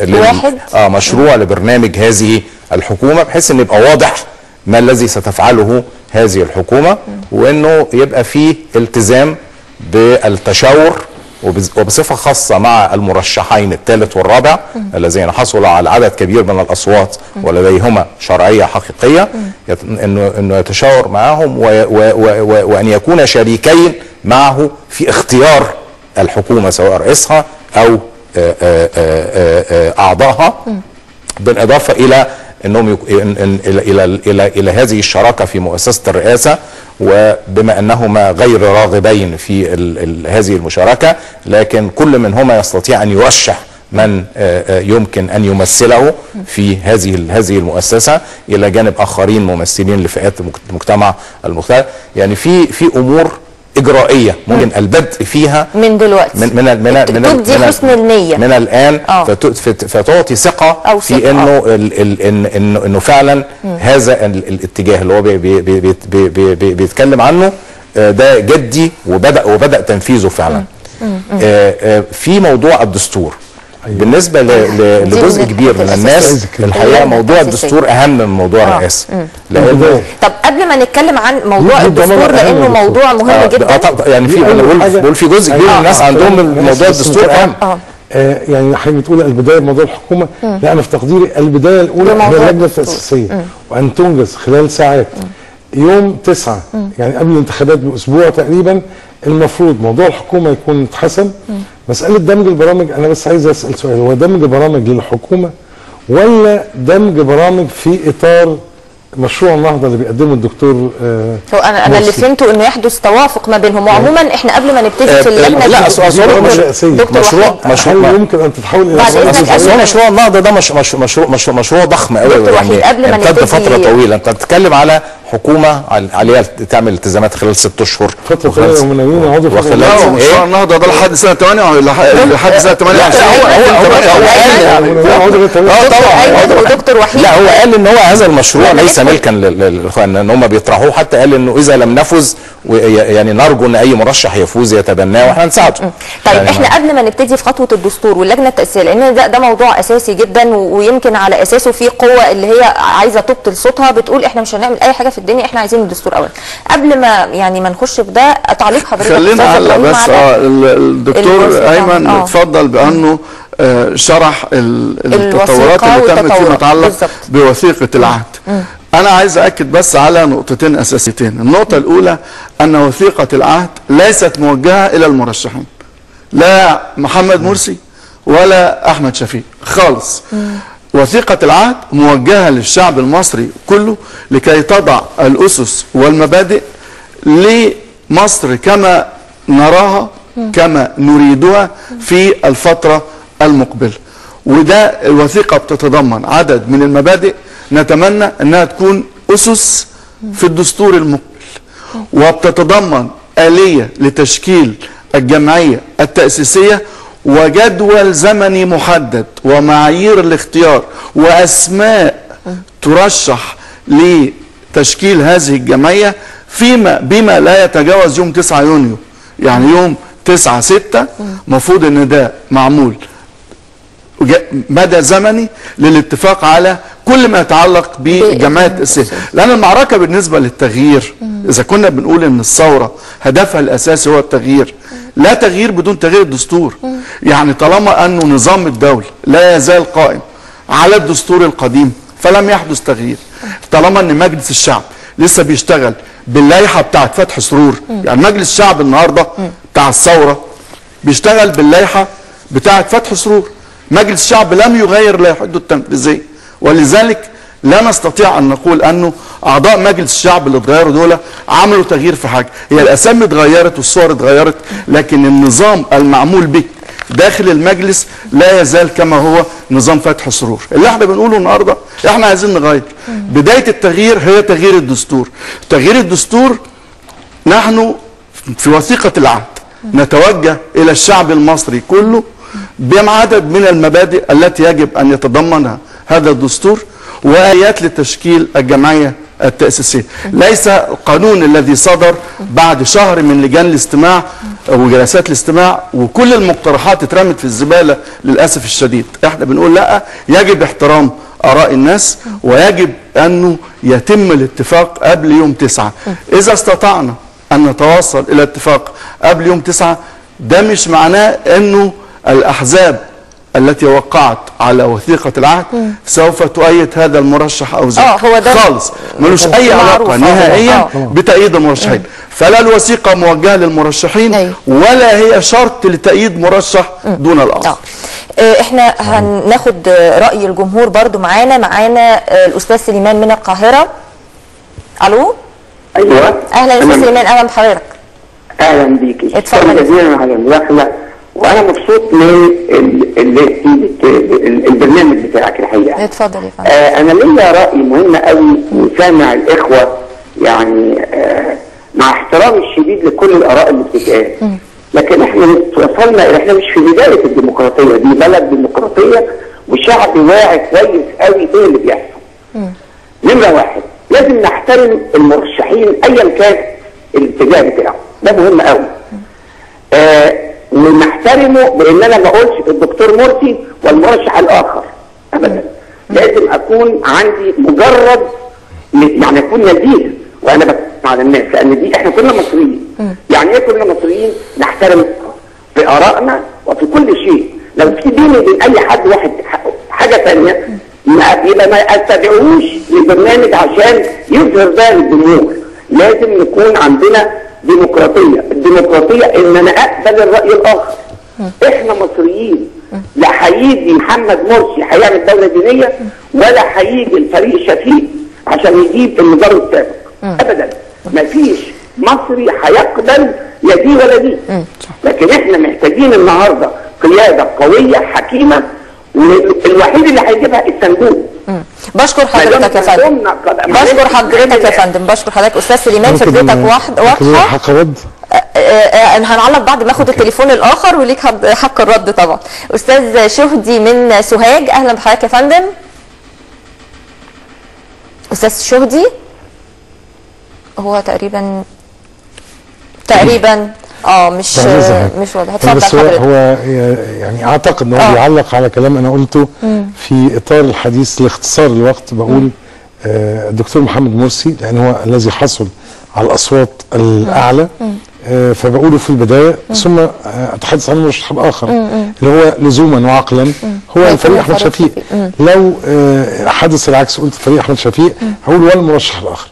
Speaker 9: واحد،
Speaker 10: مشروع لبرنامج هذه الحكومه، بحيث ان يبقى واضح ما الذي ستفعله هذه الحكومه، وانه يبقى فيه التزام بالتشاور وبصفه خاصه مع المرشحين الثالث والرابع الذين حصلوا على عدد كبير من الاصوات ولديهما شرعيه حقيقيه، انه يتشاور معهم وان يكون شريكين معه في اختيار الحكومه سواء رئيسها او اعضائها، بالاضافه الى انهم الى هذه الشراكه في مؤسسه الرئاسه. وبما انهما غير راغبين في هذه المشاركه، لكن كل منهما يستطيع ان يرشح من يمكن ان يمثله في هذه المؤسسه، الى جانب اخرين ممثلين لفئات المجتمع المختلف. يعني في امور اجرائيه ممكن البدء فيها
Speaker 9: من دلوقتي، تدي حسن النيه
Speaker 10: من الان، فتعطي ثقه في انه فعلا هذا الاتجاه اللي هو بيتكلم عنه ده جدي وبدا تنفيذه فعلا. في موضوع الدستور بالنسبه لجزء كبير من الناس، الحقيقه موضوع الدستور اهم من موضوع الرئاسه.
Speaker 9: طب قبل ما نتكلم عن موضوع الدستور لانه موضوع مهم جدا،
Speaker 10: يعني بقول في جزء كبير من الناس عندهم موضوع الدستور اهم.
Speaker 11: يعني حضرتك بتقول البدايه بموضوع الحكومه، لا انا في تقديري البدايه الاولى هي اللجنه التاسيسيه، وان تنجز خلال ساعات يوم 9 يعني قبل الانتخابات باسبوع تقريبا المفروض موضوع الحكومه يكون اتحسم. مساله دمج البرامج، انا بس عايز اسال سؤال، هو دمج برامج للحكومه ولا دمج برامج في اطار مشروع النهضه اللي بيقدمه الدكتور
Speaker 9: هو انا اللي فهمته انه يحدث توافق ما بينهم، وعموما احنا قبل ما نبتدي في اللجنه
Speaker 10: لا
Speaker 11: مشروع يمكن ان تتحول
Speaker 10: الى مشروع النهضه ده مشروع ضخم قوي يعني امتد فتره طويله. انت بتتكلم على حكومه عليها تعمل التزامات خلال 6 اشهر
Speaker 11: فتره طويله ومنوين عضو في
Speaker 12: مشروع النهضه ده لحد سنه 8 لحد سنه
Speaker 10: 28
Speaker 9: طبعا دكتور وحيد.
Speaker 10: لا هو قال ان هو هذا المشروع ليس ملكا للاخوان، ان هم بيطرحوه، حتى قال انه اذا لم نفذ يعني نرجو ان اي مرشح يفوز يتبناه واحنا نساعده.
Speaker 9: طيب يعني احنا قبل ما نبتدي في خطوه الدستور واللجنه التاسيسيه، لان ده موضوع اساسي جدا ويمكن على اساسه في قوه اللي هي عايزه تبطل صوتها بتقول احنا مش هنعمل اي حاجه في الدنيا، احنا عايزين الدستور اولا. قبل ما يعني ما نخش في ده، تعليق حضرتك
Speaker 12: خلينا على بس الدكتور ايمن اتفضل بانه شرح التطورات اللي تمت فيما يتعلق بوثيقه العهد. انا عايز اكد بس على نقطتين اساسيتين. النقطه الاولى ان وثيقه العهد ليست موجهه الى المرشحين، لا محمد مرسي ولا احمد شفيق خالص. وثيقه العهد موجهه للشعب المصري كله لكي تضع الاسس والمبادئ لمصر كما نراها كما نريدها في الفتره المقبله. وده الوثيقه بتتضمن عدد من المبادئ نتمنى انها تكون اسس في الدستور المقبل، وبتتضمن آلية لتشكيل الجمعية التأسيسية وجدول زمني محدد ومعايير الاختيار وأسماء ترشح لتشكيل هذه الجمعية بما لا يتجاوز يوم 9 يونيو، يعني يوم 9/6 مفروض ان ده معمول مدى زمني للاتفاق على كل ما يتعلق بالجمعية التأسيسية. لأن المعركة بالنسبة للتغيير، إذا كنا بنقول إن الثورة هدفها الأساسي هو التغيير، لا تغيير بدون تغيير الدستور. يعني طالما أنه نظام الدولة لا يزال قائم على الدستور القديم فلم يحدث تغيير. طالما أن مجلس الشعب لسه بيشتغل باللائحة بتاعت فتح سرور، يعني مجلس الشعب النهاردة بتاع الثورة بيشتغل باللائحة بتاعت فتح سرور. مجلس الشعب لم يغير لائحته التنفيذية، ولذلك لا نستطيع ان نقول انه اعضاء مجلس الشعب اللي اتغيروا دول عملوا تغيير في حاجه. هي الاسامي اتغيرت والصور اتغيرت، لكن النظام المعمول به داخل المجلس لا يزال كما هو نظام فتح سرور. اللي احنا بنقوله النهارده احنا عايزين نغير. بدايه التغيير هي تغيير الدستور. تغيير الدستور نحن في وثيقه العهد نتوجه الى الشعب المصري كله بعدد من المبادئ التي يجب ان يتضمنها هذا الدستور وآليات لتشكيل الجمعية التأسيسية. ليس القانون الذي صدر بعد شهر من لجان الاستماع وجلسات الاستماع وكل المقترحات اترمت في الزبالة للأسف الشديد. احنا بنقول لا، يجب احترام آراء الناس ويجب أنه يتم الاتفاق قبل يوم 9. إذا استطعنا أن نتوصل إلى اتفاق قبل يوم 9 ده مش معناه أنه الأحزاب التي وقعت على وثيقة العهد سوف تؤيد هذا المرشح أو ذاك خالص، ملوش أي علاقة نهائيا بتأييد المرشحين. فلا الوثيقة موجهة للمرشحين ولا هي شرط لتأييد مرشح دون الآخر.
Speaker 9: احنا هناخد رأي الجمهور برضو معانا الأستاذ سليمان من القاهرة. ألو.
Speaker 13: أيوة.
Speaker 9: أهلا يا أستاذ سليمان، أهلا بحضرتك.
Speaker 13: أهلا بيكي.
Speaker 9: اتفضل.
Speaker 13: جزيلا على المداخلة، وانا مبسوط من البرنامج بتاعك الحقيقه.
Speaker 9: اتفضل يا فندم.
Speaker 13: انا ليا راي مهم قوي وسامع الاخوه، يعني مع احترامي الشديد لكل الاراء اللي بتتقال، لكن احنا وصلنا، احنا مش في بدايه الديمقراطيه، دي بلد ديمقراطيه وشعب واعي كويس قوي ايه اللي بيحصل. نمره واحد، لازم نحترم المرشحين ايا كان الاتجاه بتاعه، ده مهم قوي. ونحترمه بان انا ما اقولش الدكتور مرسي والمرشح الاخر ابدا. لازم اكون عندي مجرد يعني اكون نزيه وانا بتكلم على الناس، لان دي احنا كلنا مصريين. يعني ايه كلنا مصريين؟ نحترم في ارائنا وفي كل شيء. لو في بيني وبين اي حد واحد حاجه ثانيه يبقى ما اتبعوش للبرنامج عشان يظهر ده للجمهور. لازم نكون عندنا ديمقراطية. الديمقراطية ان انا اقبل الرأي الاخر. احنا مصريين، لا هيجي محمد مرسي هيعمل دولة دينية ولا هيجي الفريق شفيق عشان يجيب النظام السابق. ابدا ما فيش مصري هيقبل يا دي ولا دي. لكن احنا محتاجين النهارده قياده قويه حكيمه، والوحيد اللي هيجيبها الصندوق.
Speaker 9: بشكر حضرتك يا فندم. بشكر حضرتك يا فندم. بشكر حضرتك استاذ سليمان، فكرتك واضحه.
Speaker 11: حق رد.
Speaker 9: هنعلق بعد ما اخد التليفون الاخر وليك حق الرد طبعا. استاذ شهدي من سوهاج، اهلا بحضرتك يا فندم. استاذ شهدي هو تقريبا مش واضح. اتفضل حضرتك.
Speaker 11: هو يعني اعتقد ان هو بيعلق على كلام انا قلته في اطار الحديث لاختصار الوقت. بقول الدكتور محمد مرسي لان هو الذي حصل على الاصوات الاعلى، فبقوله في البدايه ثم اتحدث عن مرشح اخر اللي هو لزوما وعقلا هو الفريق احمد شفيق. لو حدث العكس قلت فريق احمد شفيق هقول ولا المرشح الاخر.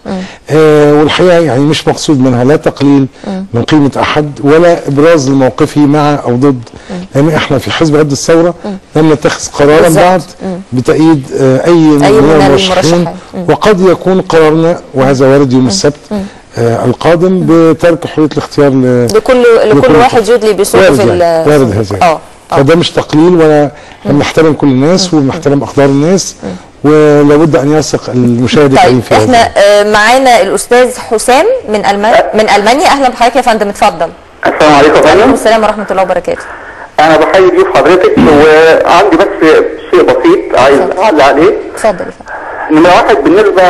Speaker 11: والحقيقه يعني مش مقصود منها لا تقليل من قيمه احد ولا ابراز لموقفي مع او ضد، لان احنا في حزب قد الثوره لم نتخذ قرارا بعد بتأييد اي من المرشحين، وقد يكون قرارنا وهذا وارد يوم السبت القادم بترك حريه الاختيار
Speaker 9: لكل واحد يدلي بصوته في
Speaker 11: وارد هذا. فده مش تقليل ولا نحترم كل الناس ونحترم اقدار الناس، ولابد ان يثق المشاهد الكريم في
Speaker 9: احنا معانا الاستاذ حسام من المانيا. اهلا بحضرتك يا فندم، اتفضل.
Speaker 14: السلام عليكم يا فندم.
Speaker 9: وعليكم السلام ورحمه الله وبركاته.
Speaker 14: انا بحيي ضيوف حضرتك، وعندي بس شيء بسيط عايز اعلق عليه.
Speaker 9: اتفضل.
Speaker 14: نمرة واحد، بالنسبه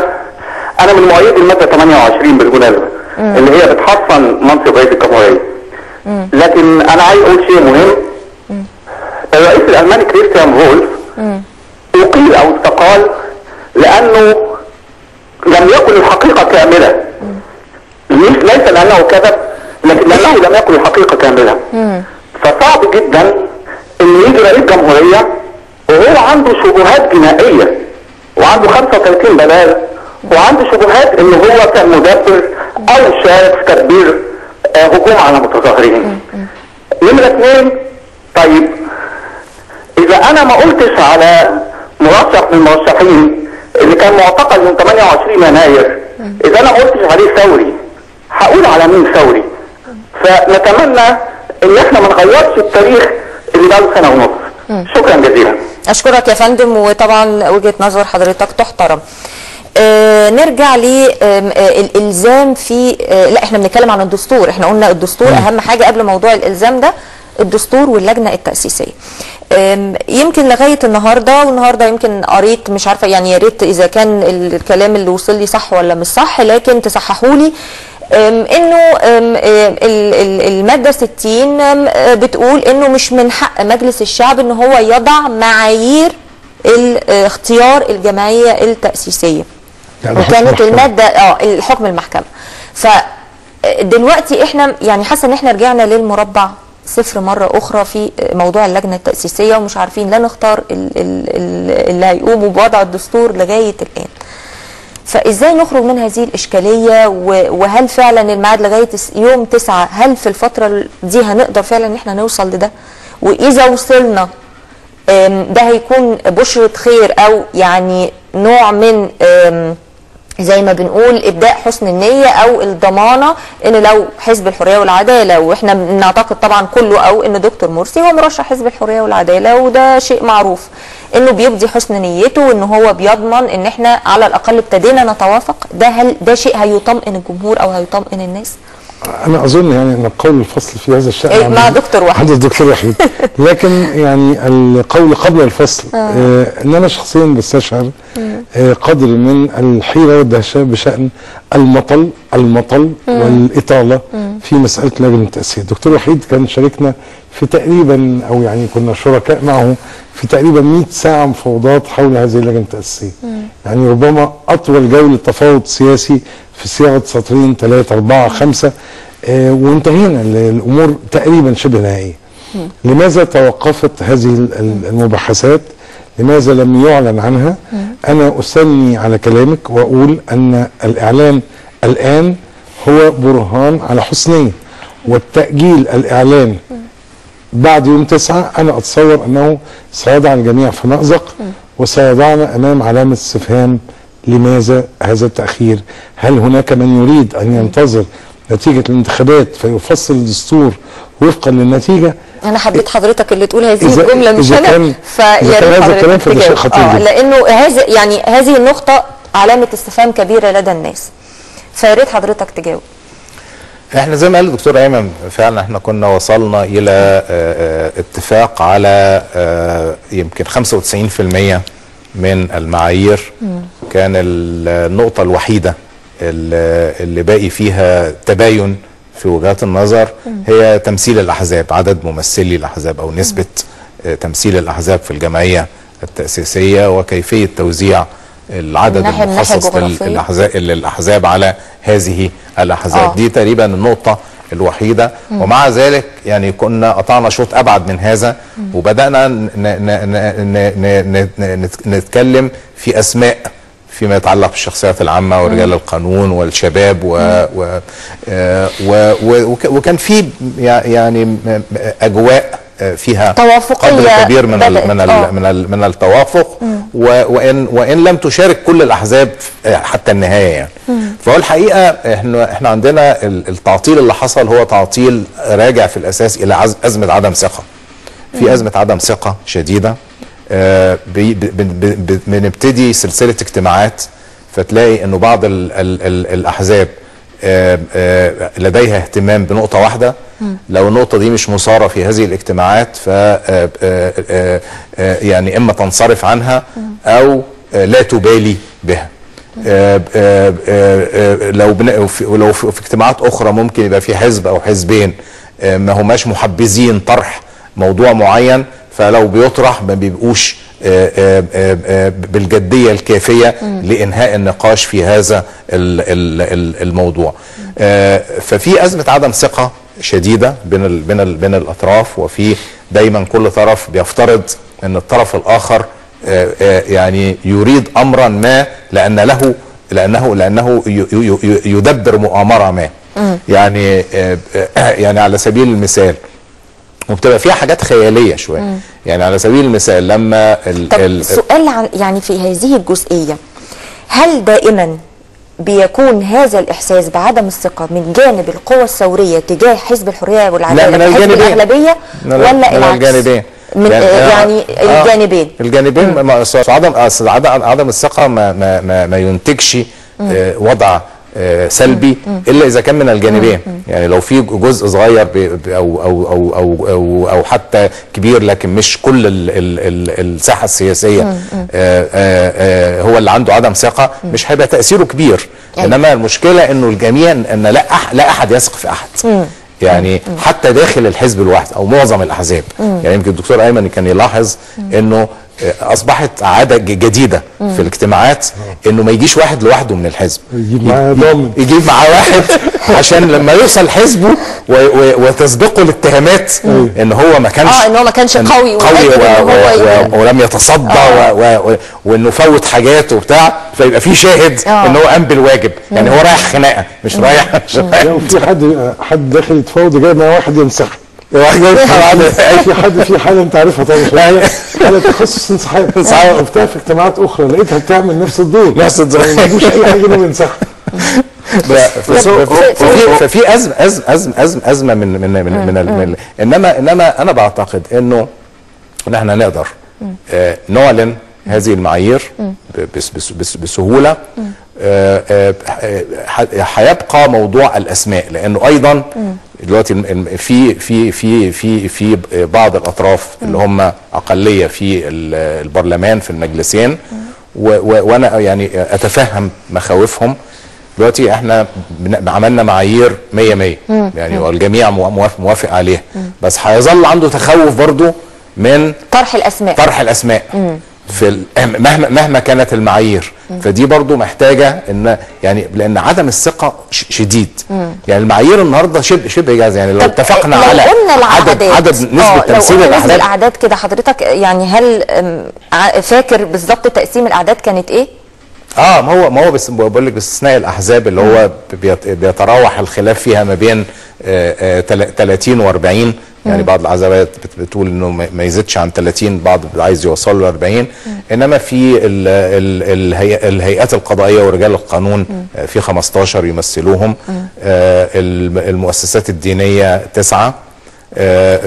Speaker 14: انا من مؤيدي الماده 28 بالمناسبه اللي هي بتحصن منصب رئيس الجمهوريه. لكن انا عايز اقول شيء مهم. الرئيس الالماني كريستيان فولف اقيل او استقال لانه لم يكن الحقيقه كامله. ليس لانه كذب، لكن لانه لم يكن الحقيقه كامله. فصعب جدا ان يجي رئيس جمهوريه وهو عنده شبهات جنائيه وعنده 35 بلاغ وعنده شبهات ان هو كان مدبر او شارك في تدبير هجوم على متظاهرين. نمرة 2، طيب اذا انا ما قلتش على مرشح من المرشحين اللي كان معتقل من 28 يناير، اذا انا ما قلتش عليه ثوري هقول على مين ثوري؟ فنتمنى ان احنا ما نغيرش التاريخ اللي بقاله سنه ونص. شكرا جزيلا.
Speaker 9: اشكرك يا فندم، وطبعا وجهه نظر حضرتك تحترم. نرجع للالزام في لا احنا بنتكلم عن الدستور. احنا قلنا الدستور اهم حاجه قبل موضوع الالزام ده، الدستور واللجنه التاسيسيه. يمكن لغايه النهارده، والنهارده يمكن قريت مش عارفه يعني، يا ريت اذا كان الكلام اللي وصل لي صح ولا مش صح، لكن تصححوا لي انه الماده 60 بتقول انه مش من حق مجلس الشعب ان هو يضع معايير اختيار الجمعيه التاسيسيه. وكانت الماده الحكم المحكمه. فدلوقتي احنا يعني حاسه ان احنا رجعنا للمربع صفر مره اخرى في موضوع اللجنه التاسيسيه، ومش عارفين لا نختار اللي هيقوموا بوضع الدستور لغايه الان. فازاي نخرج من هذه الاشكاليه؟ وهل فعلا الميعاد لغايه يوم 9، هل في الفتره دي هنقدر فعلا ان احنا نوصل لده؟ واذا وصلنا ده هيكون بشرة خير او يعني نوع من زي ما بنقول ابداء حسن النيه او الضمانه ان لو حزب الحريه والعداله، واحنا بنعتقد طبعا كله او ان دكتور مرسي هو مرشح حزب الحريه والعداله، وده شيء معروف انه بيبدي حسن نيته وان هو بيضمن ان احنا على الاقل ابتدينا نتوافق. هل ده شيء هيطمئن الجمهور او هيطمئن الناس؟
Speaker 11: انا اظن يعني ان القول الفصل في هذا الشأن
Speaker 9: مع دكتور وحيد.
Speaker 11: عند الدكتور وحيد. لكن يعني القول قبل الفصل ان انا شخصيا بستشعر قدر من الحيرة والدهشة بشأن المطل والإطالة في مسألة لجنة التأسيس. الدكتور وحيد كان شاركنا في تقريبا او يعني كنا شركاء معه في تقريبا 100 ساعة مفاوضات حول هذه اللجنة التأسيسية. يعني ربما اطول جولة تفاوض سياسي في صياغة سطرين 3 4 5 وانتهينا الامور تقريبا شبه نهائية. لماذا توقفت هذه المباحثات؟ لماذا لم يعلن عنها؟ أنا أثني على كلامك وأقول أن الإعلان الآن هو برهان على حسنية، والتأجيل الإعلان بعد يوم 9 أنا أتصور أنه سيضع الجميع في مأزق وسيضعنا أمام علامة استفهام لماذا هذا التأخير؟ هل هناك من يريد أن ينتظر نتيجة الانتخابات فيفصل الدستور وفقا للنتيجة؟
Speaker 9: انا حبيت حضرتك اللي تقول هذه الجمله مش انا، فيا ريت حضرتك تجاوب. لانه هذه النقطه علامه استفهام كبيره لدى الناس، فيا ريت حضرتك تجاوب.
Speaker 10: احنا زي ما قال الدكتور ايمن فعلا احنا كنا وصلنا الى اتفاق على يمكن 95% من المعايير. كان النقطة الوحيدة اللي باقي فيها تباين في وجهات النظر هي تمثيل الأحزاب، عدد ممثلي الأحزاب أو نسبة تمثيل الأحزاب في الجمعية التأسيسية وكيفية توزيع العدد المخصص للأحزاب على هذه الأحزاب. دي تقريبا النقطة الوحيدة. ومع ذلك يعني كنا قطعنا شوط أبعد من هذا وبدأنا نتكلم في أسماء فيما يتعلق بالشخصيات العامة ورجال القانون والشباب وكان في يعني أجواء فيها قدر كبير من التوافق وإن لم تشارك كل الأحزاب حتى النهاية يعني. فهو الحقيقة احنا عندنا التعطيل اللي حصل هو تعطيل راجع في الأساس إلى أزمة عدم ثقة. في أزمة عدم ثقة شديدة. بنبتدي سلسلة اجتماعات فتلاقي انه بعض الأحزاب لديها اهتمام بنقطة واحدة. لو النقطة دي مش مثارة في هذه الاجتماعات ف يعني اما تنصرف عنها او لا تبالي بها. لو في اجتماعات اخرى ممكن يبقى في حزب او حزبين ما هماش محبذين طرح موضوع معين، فلو بيطرح ما بيبقوش بالجدية الكافية لإنهاء النقاش في هذا الموضوع. ففي أزمة عدم ثقة شديدة بين الأطراف، وفي دايما كل طرف بيفترض أن الطرف الآخر يعني يريد أمرا ما لأنه يدبر مؤامرة ما. يعني على سبيل المثال وبتبقى فيها حاجات خياليه شويه. يعني على سبيل المثال لما
Speaker 9: السؤال عن يعني في هذه الجزئيه، هل دائما بيكون هذا الاحساس بعدم الثقه من جانب القوى الثوريه تجاه حزب الحريه والعداله حزب الاغلبيه ولا العكس؟
Speaker 10: الجانبين
Speaker 9: يعني الجانبين
Speaker 10: عدم الثقه ما ينتجش وضع سلبي الا اذا كان من الجانبين. يعني لو في جزء صغير او حتى كبير لكن مش كل الساحه السياسيه هو اللي عنده عدم ثقه، مش هيبقى تاثيره كبير. انما المشكله انه الجميع ان لا احد يثق في احد. يعني حتى داخل الحزب الواحد او معظم الاحزاب. يعني يمكن الدكتور ايمن كان يلاحظ انه اصبحت عاده جديده في الاجتماعات انه ما يجيش واحد لوحده من الحزب، يجيب معاه واحد عشان لما يوصل حزبه وتسبقه الاتهامات ان هو ما كانش
Speaker 9: قوي
Speaker 10: ولم يتصدى وانه فوت حاجات وبتاع، فيبقى في شاهد ان هو قام بالواجب. يعني هو رايح خناقه مش رايح
Speaker 11: في حد داخل يتفاوض جاي مع واحد ينسحب. في حاله انت عارفها طبعا، حاله تخصص انسحاب وبتاع في اجتماعات اخرى لقيتها بتعمل نفس الدور ما يجوش اي حاجه انه ينسحب.
Speaker 10: ففي ازمه من انما انا بعتقد انه احنا نقدر نعلن هذه المعايير بسهوله. هيبقى موضوع الاسماء، لانه ايضا دلوقتي في بعض الاطراف اللي هم اقليه في البرلمان في المجلسين، وانا يعني اتفهم مخاوفهم. دلوقتي احنا عملنا معايير 100 يعني والجميع موافق عليها، بس هيظل عنده تخوف برضو من طرح الاسماء في مهما كانت المعايير. فدي برضو محتاجه ان يعني لان عدم الثقه شديد. يعني المعايير النهارده شبه جاهزه. يعني لو اتفقنا على عدد نسبه تمثيل
Speaker 9: الاعداد كده حضرتك، يعني هل فاكر بالظبط تقسيم الاعداد كانت ايه؟
Speaker 10: ما هو بس بقول لك باستثناء الاحزاب اللي هو بيتراوح الخلاف فيها ما بين 30 و40. يعني بعض الاحزاب بتقول انه ما يزيدش عن 30، بعض عايز يوصل له 40. انما في الهيئات القضائيه ورجال القانون في 15 يمثلوهم. المؤسسات الدينيه 9.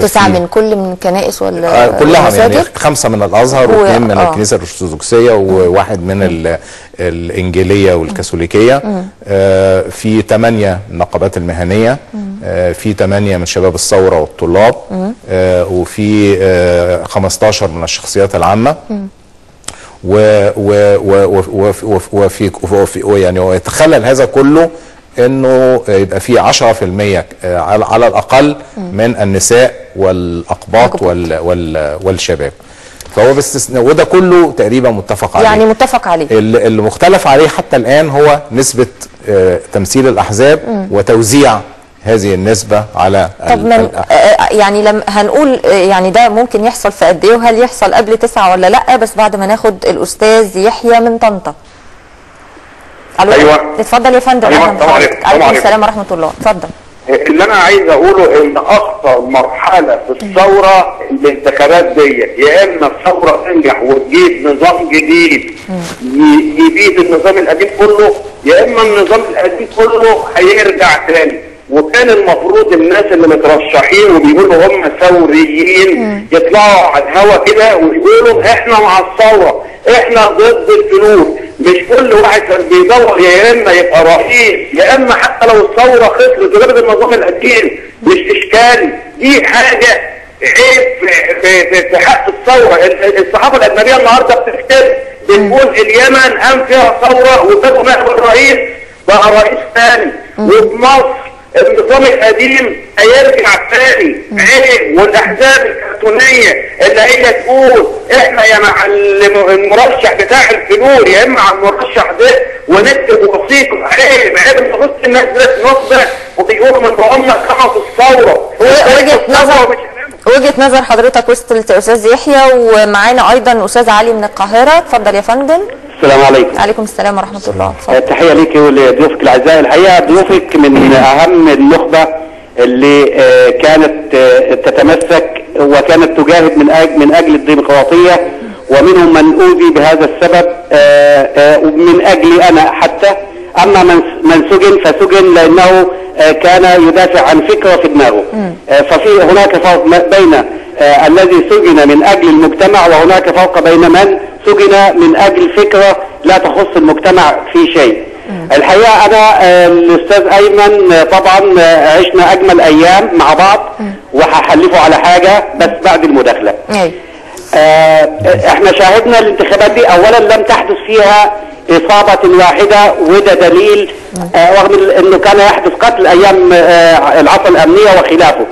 Speaker 9: 9 من كل من الكنائس ولا
Speaker 10: كلها يعني 5 من الازهر و2 من الكنيسه الارثوذكسيه وواحد من الانجيليه والكاثوليكيه. في 8 النقابات المهنيه، في 8 من شباب الثوره والطلاب، وفي 15 من الشخصيات العامه. وفي يعني ويتخلل هذا كله انه يبقى في 10% على الاقل من النساء والاقباط والشباب. فهو باستثناء، وده كله تقريبا متفق عليه.
Speaker 9: يعني متفق عليه.
Speaker 10: اللي مختلف عليه حتى الان هو نسبة تمثيل الاحزاب وتوزيع هذه النسبة على
Speaker 9: طب يعني لما هنقول يعني ده ممكن يحصل في قد ايه، وهل يحصل قبل 9 ولا لا؟ بس بعد ما ناخد الاستاذ يحيى من طنطا.
Speaker 14: ايوه
Speaker 9: اتفضل يا فندم.
Speaker 14: ايوه طبعا.
Speaker 9: عليكم السلام ورحمه الله. اتفضل.
Speaker 14: اللي انا عايز اقوله ان اخطر مرحله في الثوره الانتخابات ديت، يا اما الثوره تنجح وتجيب نظام جديد يبيد النظام القديم كله، يا اما النظام القديم كله هيرجع تاني. وكان المفروض الناس اللي مترشحين وبيقولوا هم ثوريين يطلعوا على الهوا كده ويقولوا احنا مع الثوره، احنا ضد الفلوس. مش كل واحد كان بيدور يا اما يبقى رئيس يا اما حتى لو الثوره خسرت وجابت النظام القديم، مش اشكالي. دي حاجه عيب في حق الثوره. الصحافه الاجنبيه النهارده بتكتب بتقول اليمن قام فيها ثوره وجابوا نائب الرئيس بقى رئيس ثاني، وفي مصر النظام القديم هيرجع تاني. عيب. والاحزاب الكرتونيه اللي هي تقول احنا يا مع المرشح بتاع الفلول يا اما على المرشح ده ونكتب وثيقه. عيب عيب. نص الناس دلوقتي نصبه وبيقولوا من هم قاموا الثوره.
Speaker 9: وجهة نظر حضرتك وصلت استاذ يحيى، ومعانا ايضا استاذ علي من القاهره. اتفضل يا فندم.
Speaker 15: السلام عليكم.
Speaker 9: عليكم السلام ورحمه الله.
Speaker 15: تحيه ليك ولضيوفك الاعزاء. الحقيقه ضيوفك من اهم النخبه اللي كانت تتمسك وكانت تجاهد من اجل الديمقراطيه، ومنهم من اوذي بهذا السبب ومن اجلي انا حتى. اما من سجن فسجن لانه كان يدافع عن فكره في دماغه. ففي هناك فرق بين الذي سجن من اجل المجتمع، وهناك فرق بين من سجن من اجل فكره لا تخص المجتمع في شيء. الحقيقه انا الاستاذ ايمن طبعا عشنا اجمل ايام مع بعض، وهحلفه على حاجه بس بعد المداخله. احنا شاهدنا الانتخابات دي، اولا لم تحدث فيها اصابه واحده، وده دليل رغم انه كان يحدث قتل ايام العصا الامنيه وخلافه.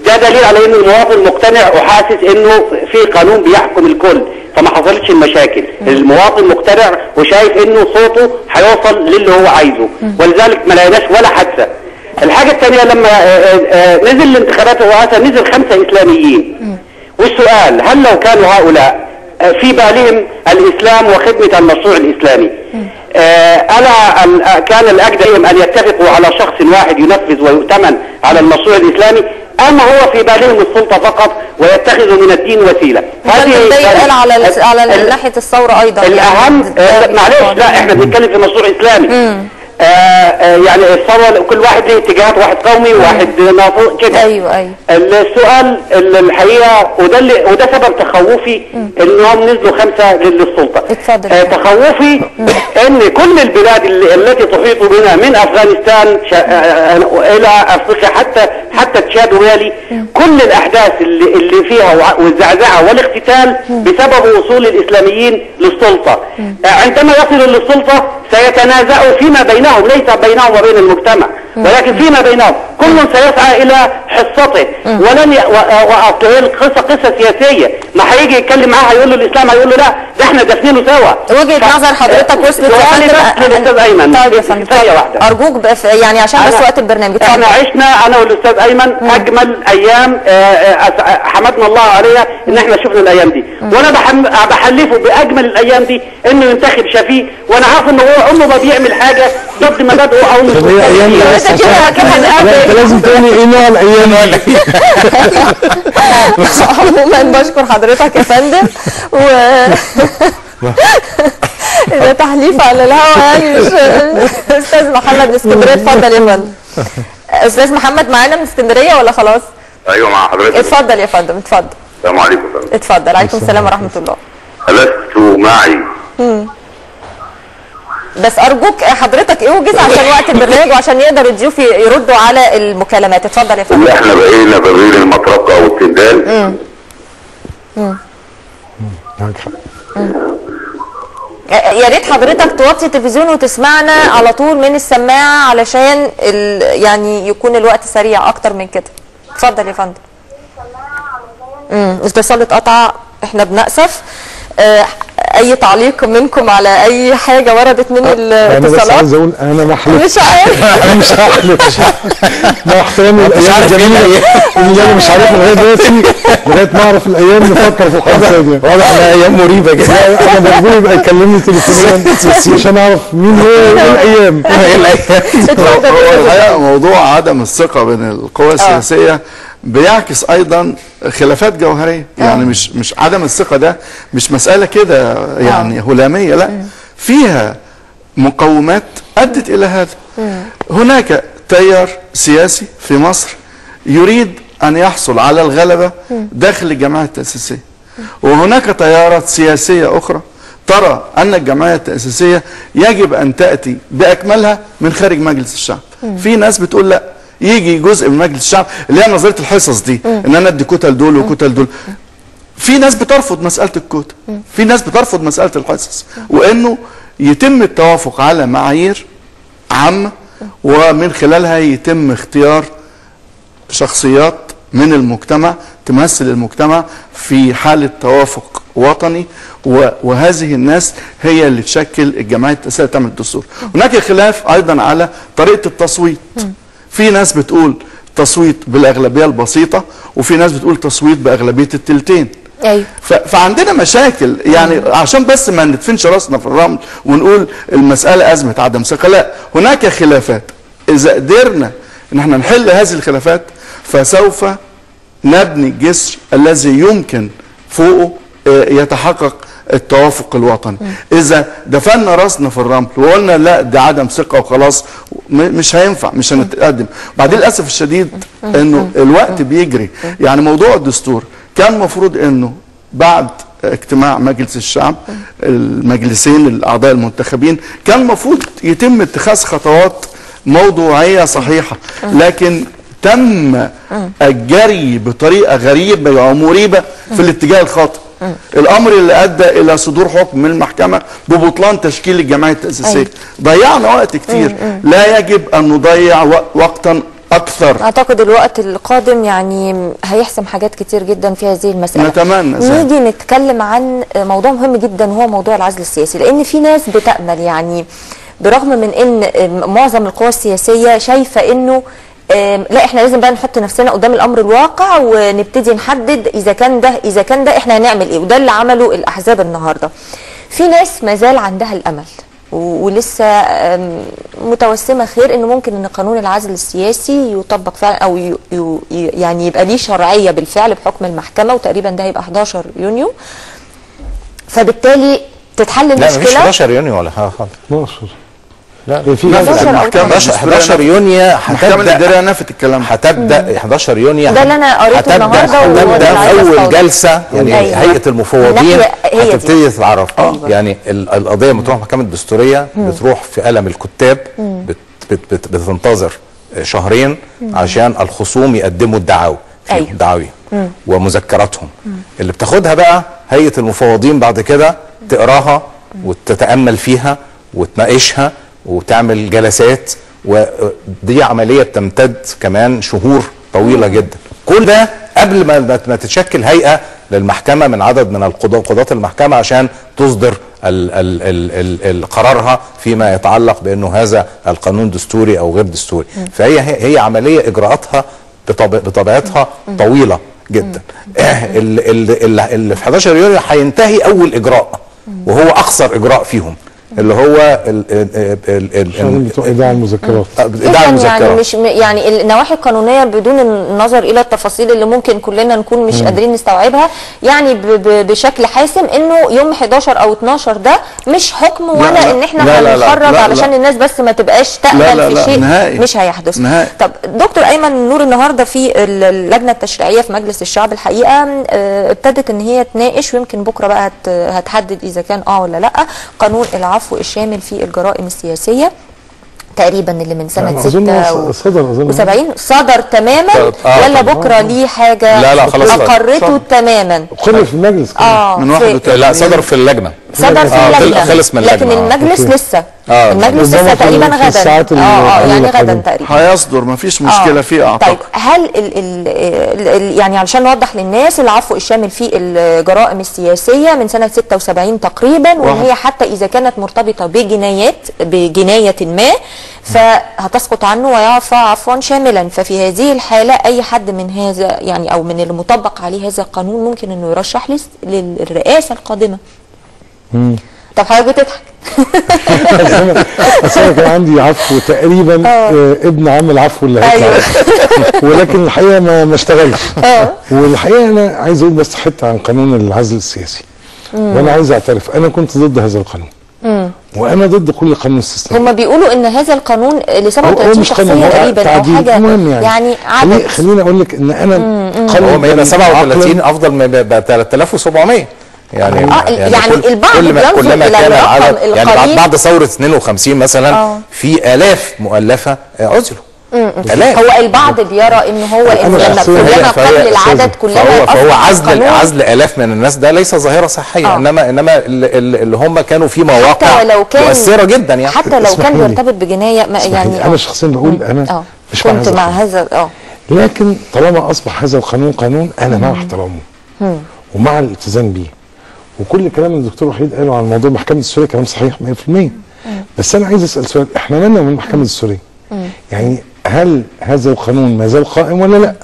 Speaker 15: ده دليل على ان المواطن مقتنع وحاسس انه في قانون بيحكم الكل، فما حصلتش المشاكل. المواطن مقتنع وشايف انه صوته هيوصل للي هو عايزه، ولذلك ما لقيناش ولا حادثه. الحاجه الثانيه لما نزل الانتخابات الرئاسه نزل 5 اسلاميين. والسؤال هل لو كانوا هؤلاء في بالهم الاسلام وخدمه المشروع الاسلامي، الا كان الاجدى ان يتفقوا على شخص واحد ينفذ ويؤتمن على المشروع الاسلامي، اما هو في بالهم السلطه فقط ويتخذوا من الدين وسيله؟
Speaker 9: هذه ده يتقال على ناحيه الثوره ايضا.
Speaker 15: الاهم معلش، لا احنا بنتكلم في مشروع اسلامي. يعني الثوره كل واحد له اتجاهات، واحد قومي وواحد ناطق كده.
Speaker 9: ايوه.
Speaker 15: السؤال الحقيقه وده سبب تخوفي انهم نزلوا 5 للسلطه. تخوفي ان كل البلاد التي تحيط بنا من افغانستان الى افريقيا حتى تشاد ومالي، كل الاحداث اللي فيها والزعزعه والاقتتال بسبب وصول الاسلاميين للسلطه. عندما يصلوا للسلطه سيتنازعوا فيما بينهم، ليس بينهم وبين المجتمع، ولكن فيما بينهم كل سيسعى الى حصته ولن واصل هي القصه قصه سياسيه، ما هيجي يتكلم معاه هيقول له الاسلام، هيقول له لا ده احنا دافنينه سوا.
Speaker 9: وجهه نظر حضرتك وصلت
Speaker 15: للاستاذ ايمن.
Speaker 9: طيب يا فندم ثانيه واحده ارجوك يعني عشان بس وقت البرنامج.
Speaker 15: احنا عشنا انا والاستاذ ايمن اجمل ايام حمدنا الله عليها ان احنا شفنا الايام دي، وانا بحلفه باجمل الايام دي انه ينتخب شفيق، وانا عارف ان هو عمره ما بيعمل حاجه ضد مبادئه او
Speaker 11: لازم تقولي ايه نوع الايام دي.
Speaker 9: عموما بشكر حضرتك يا فندم ده تحليف على الهوا يعني مش استاذ محمد من اسكندريه. اتفضل يا فندم. استاذ محمد معانا من اسكندريه ولا خلاص؟
Speaker 14: ايوه مع حضرتك.
Speaker 9: اتفضل يا فندم اتفضل.
Speaker 14: السلام عليكم.
Speaker 9: اتفضل. عليكم السلام ورحمه الله.
Speaker 14: لست معي.
Speaker 9: بس ارجوك حضرتك اوجز عشان وقت البرنامج وعشان يقدر الضيوف يردوا على المكالمات. اتفضل يا فندم.
Speaker 14: احنا بقينا بين المطرقه والتندال.
Speaker 9: يا ريت حضرتك توطي التلفزيون وتسمعنا على طول من السماعه علشان يعني يكون الوقت سريع اكتر من كده. اتفضل يا فندم. الاتصال اتقطع، احنا بنأسف. اي تعليق منكم على اي حاجه وردت من الاتصالات؟
Speaker 11: انا بس عايز اقول انا ما حلفتش.
Speaker 9: مش عارف.
Speaker 11: انا مش هحلف مع احترامي الايام الجميله اللي انا مش عارفها لغايه دلوقتي، لغايه ما اعرف الايام نفكر في القصه دي.
Speaker 5: واضح انها ايام مريبه جدا.
Speaker 11: انا مجبور يبقى يكلمني تليفونيا عشان اعرف مين هو الايام.
Speaker 12: الحقيقه موضوع عدم الثقه بين القوى السياسيه بيعكس ايضا خلافات جوهريه، يعني مش عدم الثقه ده مش مساله كده يعني هلاميه، لا فيها مقومات ادت الى هذا. هناك تيار سياسي في مصر يريد ان يحصل على الغلبه داخل الجمعيه التاسيسيه، وهناك تيارات سياسيه اخرى ترى ان الجمعيه التاسيسيه يجب ان تاتي باكملها من خارج مجلس الشعب. في ناس بتقول لا، يجي جزء من مجلس الشعب اللي هي نظريه الحصص دي، ان انا ادي كوتا لدول وكوتا لدول. في ناس بترفض مساله الكوتا، في ناس بترفض مساله الحصص، وانه يتم التوافق على معايير عامه ومن خلالها يتم اختيار شخصيات من المجتمع تمثل المجتمع في حاله توافق وطني، وهذه الناس هي اللي تشكل الجمعيه التاسيسيه تعمل الدستور. هناك خلاف ايضا على طريقه التصويت. في ناس بتقول تصويت بالاغلبيه البسيطه، وفي ناس بتقول تصويت باغلبيه التلتين.
Speaker 9: ايوه.
Speaker 12: فعندنا مشاكل، يعني عشان بس ما ندفنش راسنا في الرمل ونقول المساله ازمه عدم ثقه، لا، هناك خلافات. اذا قدرنا ان احنا نحل هذه الخلافات فسوف نبني الجسر الذي يمكن فوقه يتحقق التوافق الوطني. اذا دفنا راسنا في الرمل وقلنا لا ده عدم ثقه وخلاص مش هينفع، مش هنتقدم. بعدين للاسف الشديد انه الوقت بيجري. يعني موضوع الدستور كان المفروض انه بعد اجتماع مجلس الشعب المجلسين الاعضاء المنتخبين كان المفروض يتم اتخاذ خطوات موضوعيه صحيحه، لكن تم الجري بطريقه غريبه ومريبه في الاتجاه الخاطئ. الامر اللي ادى الى صدور حكم من المحكمه ببطلان تشكيل الجمعيه التاسيسيه. ضيعنا وقت كتير، لا يجب ان نضيع وقتا اكثر.
Speaker 9: اعتقد الوقت القادم يعني هيحسم حاجات كتير جدا في هذه المساله.
Speaker 12: نتمنى
Speaker 9: نيجي نتكلم عن موضوع مهم جدا وهو موضوع العزل السياسي، لان في ناس بتامل يعني برغم من ان معظم القوى السياسيه شايفه انه لا احنا لازم بقى نحط نفسنا قدام الامر الواقع ونبتدي نحدد اذا كان ده احنا هنعمل ايه، وده اللي عمله الاحزاب النهارده. في ناس ما زال عندها الامل ولسه متوسمه خير ان ممكن ان قانون العزل السياسي يطبق فعلا او يعني يبقى ليه شرعيه بالفعل بحكم المحكمه، وتقريبا ده هيبقى 11 يونيو. فبالتالي تتحل المشكله.
Speaker 10: لا مش 11 يونيو ولا حاجه خالص.
Speaker 11: 12.
Speaker 10: لا
Speaker 11: في
Speaker 12: المحكمه
Speaker 10: 11 يونيو
Speaker 12: المحكمه الاداريه نفت الكلام.
Speaker 10: هتبدا 11ر يونيو
Speaker 9: ده اللي انا قريته النهارده.
Speaker 10: هتبدا اول جلسه يعني هيئه المفوضين هتبتدي تتعرف. يعني القضيه بتروح محكمه الدستوريه، بتروح في قلم الكتاب، بتنتظر شهرين عشان الخصوم يقدموا الدعاوى دعاوي ومذكراتهم اللي بتاخدها بقى هيئه المفوضين بعد كده تقراها وتتامل فيها وتناقشها وتعمل جلسات، ودي عمليه بتمتد كمان شهور طويله جدا. كل ده قبل ما تتشكل هيئه للمحكمه من عدد من قضاة المحكمه عشان تصدر قرارها فيما يتعلق بانه هذا القانون دستوري او غير دستوري. فهي عمليه اجراءاتها بطبيعتها طويله جدا. اللي في 11 يوليو هينتهي اول اجراء وهو اقصر اجراء فيهم اللي هو
Speaker 11: ايداع المذكرات.
Speaker 9: يعني مش يعني النواحي القانونيه بدون النظر الى التفاصيل اللي ممكن كلنا نكون مش قادرين نستوعبها، يعني بشكل حاسم انه يوم 11 او 12 ده مش حكم ولا ان احنا هنخرج علشان الناس بس ما تبقاش تأمل في شيء نهائي. مش هيحدث نهائي. طب دكتور ايمن نور، النهارده في اللجنه التشريعيه في مجلس الشعب الحقيقه ابتدت ان هي تناقش، ويمكن بكره بقى هتحدد اذا كان ولا لا، قانون العفو الشامل في الجرائم السياسية تقريبا اللي من سنة 76 صدر تماما ولا بكرة ليه حاجة؟
Speaker 10: لا خلاص
Speaker 9: أقرته تماما.
Speaker 11: أقر في المجلس
Speaker 10: من 31. لا صدر في اللجنة.
Speaker 9: صدر في اللجنة
Speaker 10: خلص من اللجنة.
Speaker 9: لكن المجلس لسه المجلس لسه تقريبا غدا يعني غدا تقريبا
Speaker 12: هيصدر، مفيش مشكله فيه اعتقد.
Speaker 9: طيب هل يعني علشان نوضح للناس، العفو الشامل في الجرائم السياسيه من سنه 76 تقريبا، وان هي حتى اذا كانت مرتبطه بجنايه ما فهتسقط عنه ويعفى عفوا شاملا. ففي هذه الحاله اي حد من هذا يعني او من المطبق عليه هذا القانون ممكن انه يرشح للرئاسه القادمه. طب حضرتك بتضحك.
Speaker 11: بس انا كان عندي عفو تقريبا ابن عم العفو اللي هيطلع. ولكن الحقيقه ما اشتغلش. والحقيقه انا عايز اقول بس حته عن قانون العزل السياسي. وانا عايز اعترف انا كنت ضد هذا القانون. وانا ضد كل قانون استثنائي.
Speaker 9: هم بيقولوا ان هذا القانون ل 37 شخصيه تقريبا او حاجه يعني عدد.
Speaker 11: خليني اقول لك ان انا
Speaker 10: هو ما يبقى 37 افضل ما يبقى 3700 يعني
Speaker 9: البعض
Speaker 10: كل ما كان العدد يعني بعد ثوره 52 مثلا في الاف مؤلفه عزلوا.
Speaker 9: هو البعض بيرى ان هو لما كلما قل العدد كلما
Speaker 10: فهو عزل الاف من الناس ده ليس ظاهره صحيه. انما اللي هم كانوا في مواقع مؤثره جدا يعني
Speaker 9: حتى لو كان بيرتبط بجنايه يعني
Speaker 11: انا شخصيا بقول انا مش
Speaker 9: كنت مع هذا
Speaker 11: لكن طالما اصبح هذا القانون قانون انا مع احترامه ومع الالتزام بيه. وكل كلام الدكتور وحيد قاله عن موضوع محكمه السوريه كلام صحيح 100%. بس انا عايز اسال سؤال، احنا مالنا من محكمه السوريه؟ يعني هل هذا القانون ما زال قائم ولا لا؟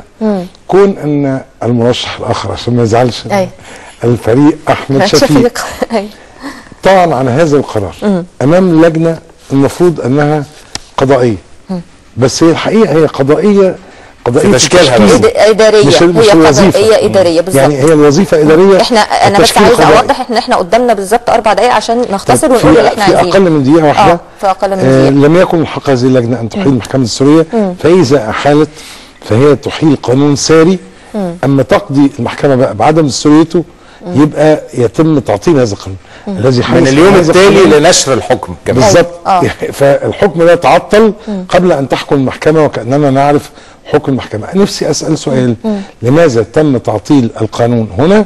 Speaker 11: كون ان المرشح الاخر عشان ما يزعلش الفريق احمد شفيق طعن عن هذا القرار امام لجنه المفروض انها قضائيه. بس هي الحقيقه هي قضائيه
Speaker 10: في تشكيلها
Speaker 9: اداريه،
Speaker 11: مش
Speaker 9: قضائيه اداريه بالظبط.
Speaker 11: يعني هي الوظيفه اداريه.
Speaker 9: انا بس عايز اوضح ان احنا قدامنا بالظبط 4 دقائق عشان نختصر ونقول اللي احنا عايزينه
Speaker 11: في اقل من دقيقه واحده.
Speaker 9: في اقل من دقيقه.
Speaker 11: لم يكن من حق هذه اللجنه ان تحيل المحكمه السوريه، فاذا احالت فهي تحيل قانون ساري. اما تقضي المحكمه بقى بعدم دستوريته يبقى يتم تعطيل هذا القانون الذي
Speaker 10: من اليوم التالي لنشر الحكم كمان.
Speaker 11: بالظبط. فالحكم ده تعطل قبل ان تحكم المحكمه وكاننا نعرف حكم المحكمه. نفسي اسال سؤال، لماذا تم تعطيل القانون هنا؟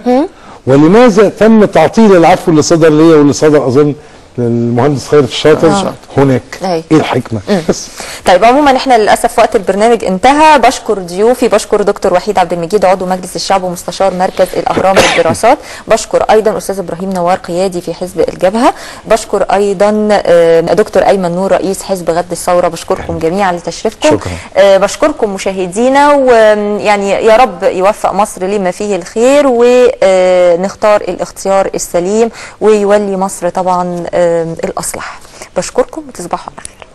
Speaker 11: ولماذا تم تعطيل العفو اللي صدر ليا واللي صدر اظن للمهندس خيرت الشاطر هناك؟ ايه الحكمه؟ بس
Speaker 9: طيب عموما احنا للاسف وقت البرنامج انتهى. بشكر ضيوفي، بشكر دكتور وحيد عبد المجيد عضو مجلس الشعب ومستشار مركز الاهرام للدراسات، بشكر ايضا استاذ ابراهيم نوار قيادي في حزب الجبهه، بشكر ايضا دكتور ايمن نور رئيس حزب غد الثوره. بشكركم جميعا لتشريفكم. بشكركم مشاهدينا، ويعني يا رب يوفق مصر لما فيه الخير ونختار الاختيار السليم ويولي مصر طبعا الاصلح. بشكركم وتصبحوا على خير.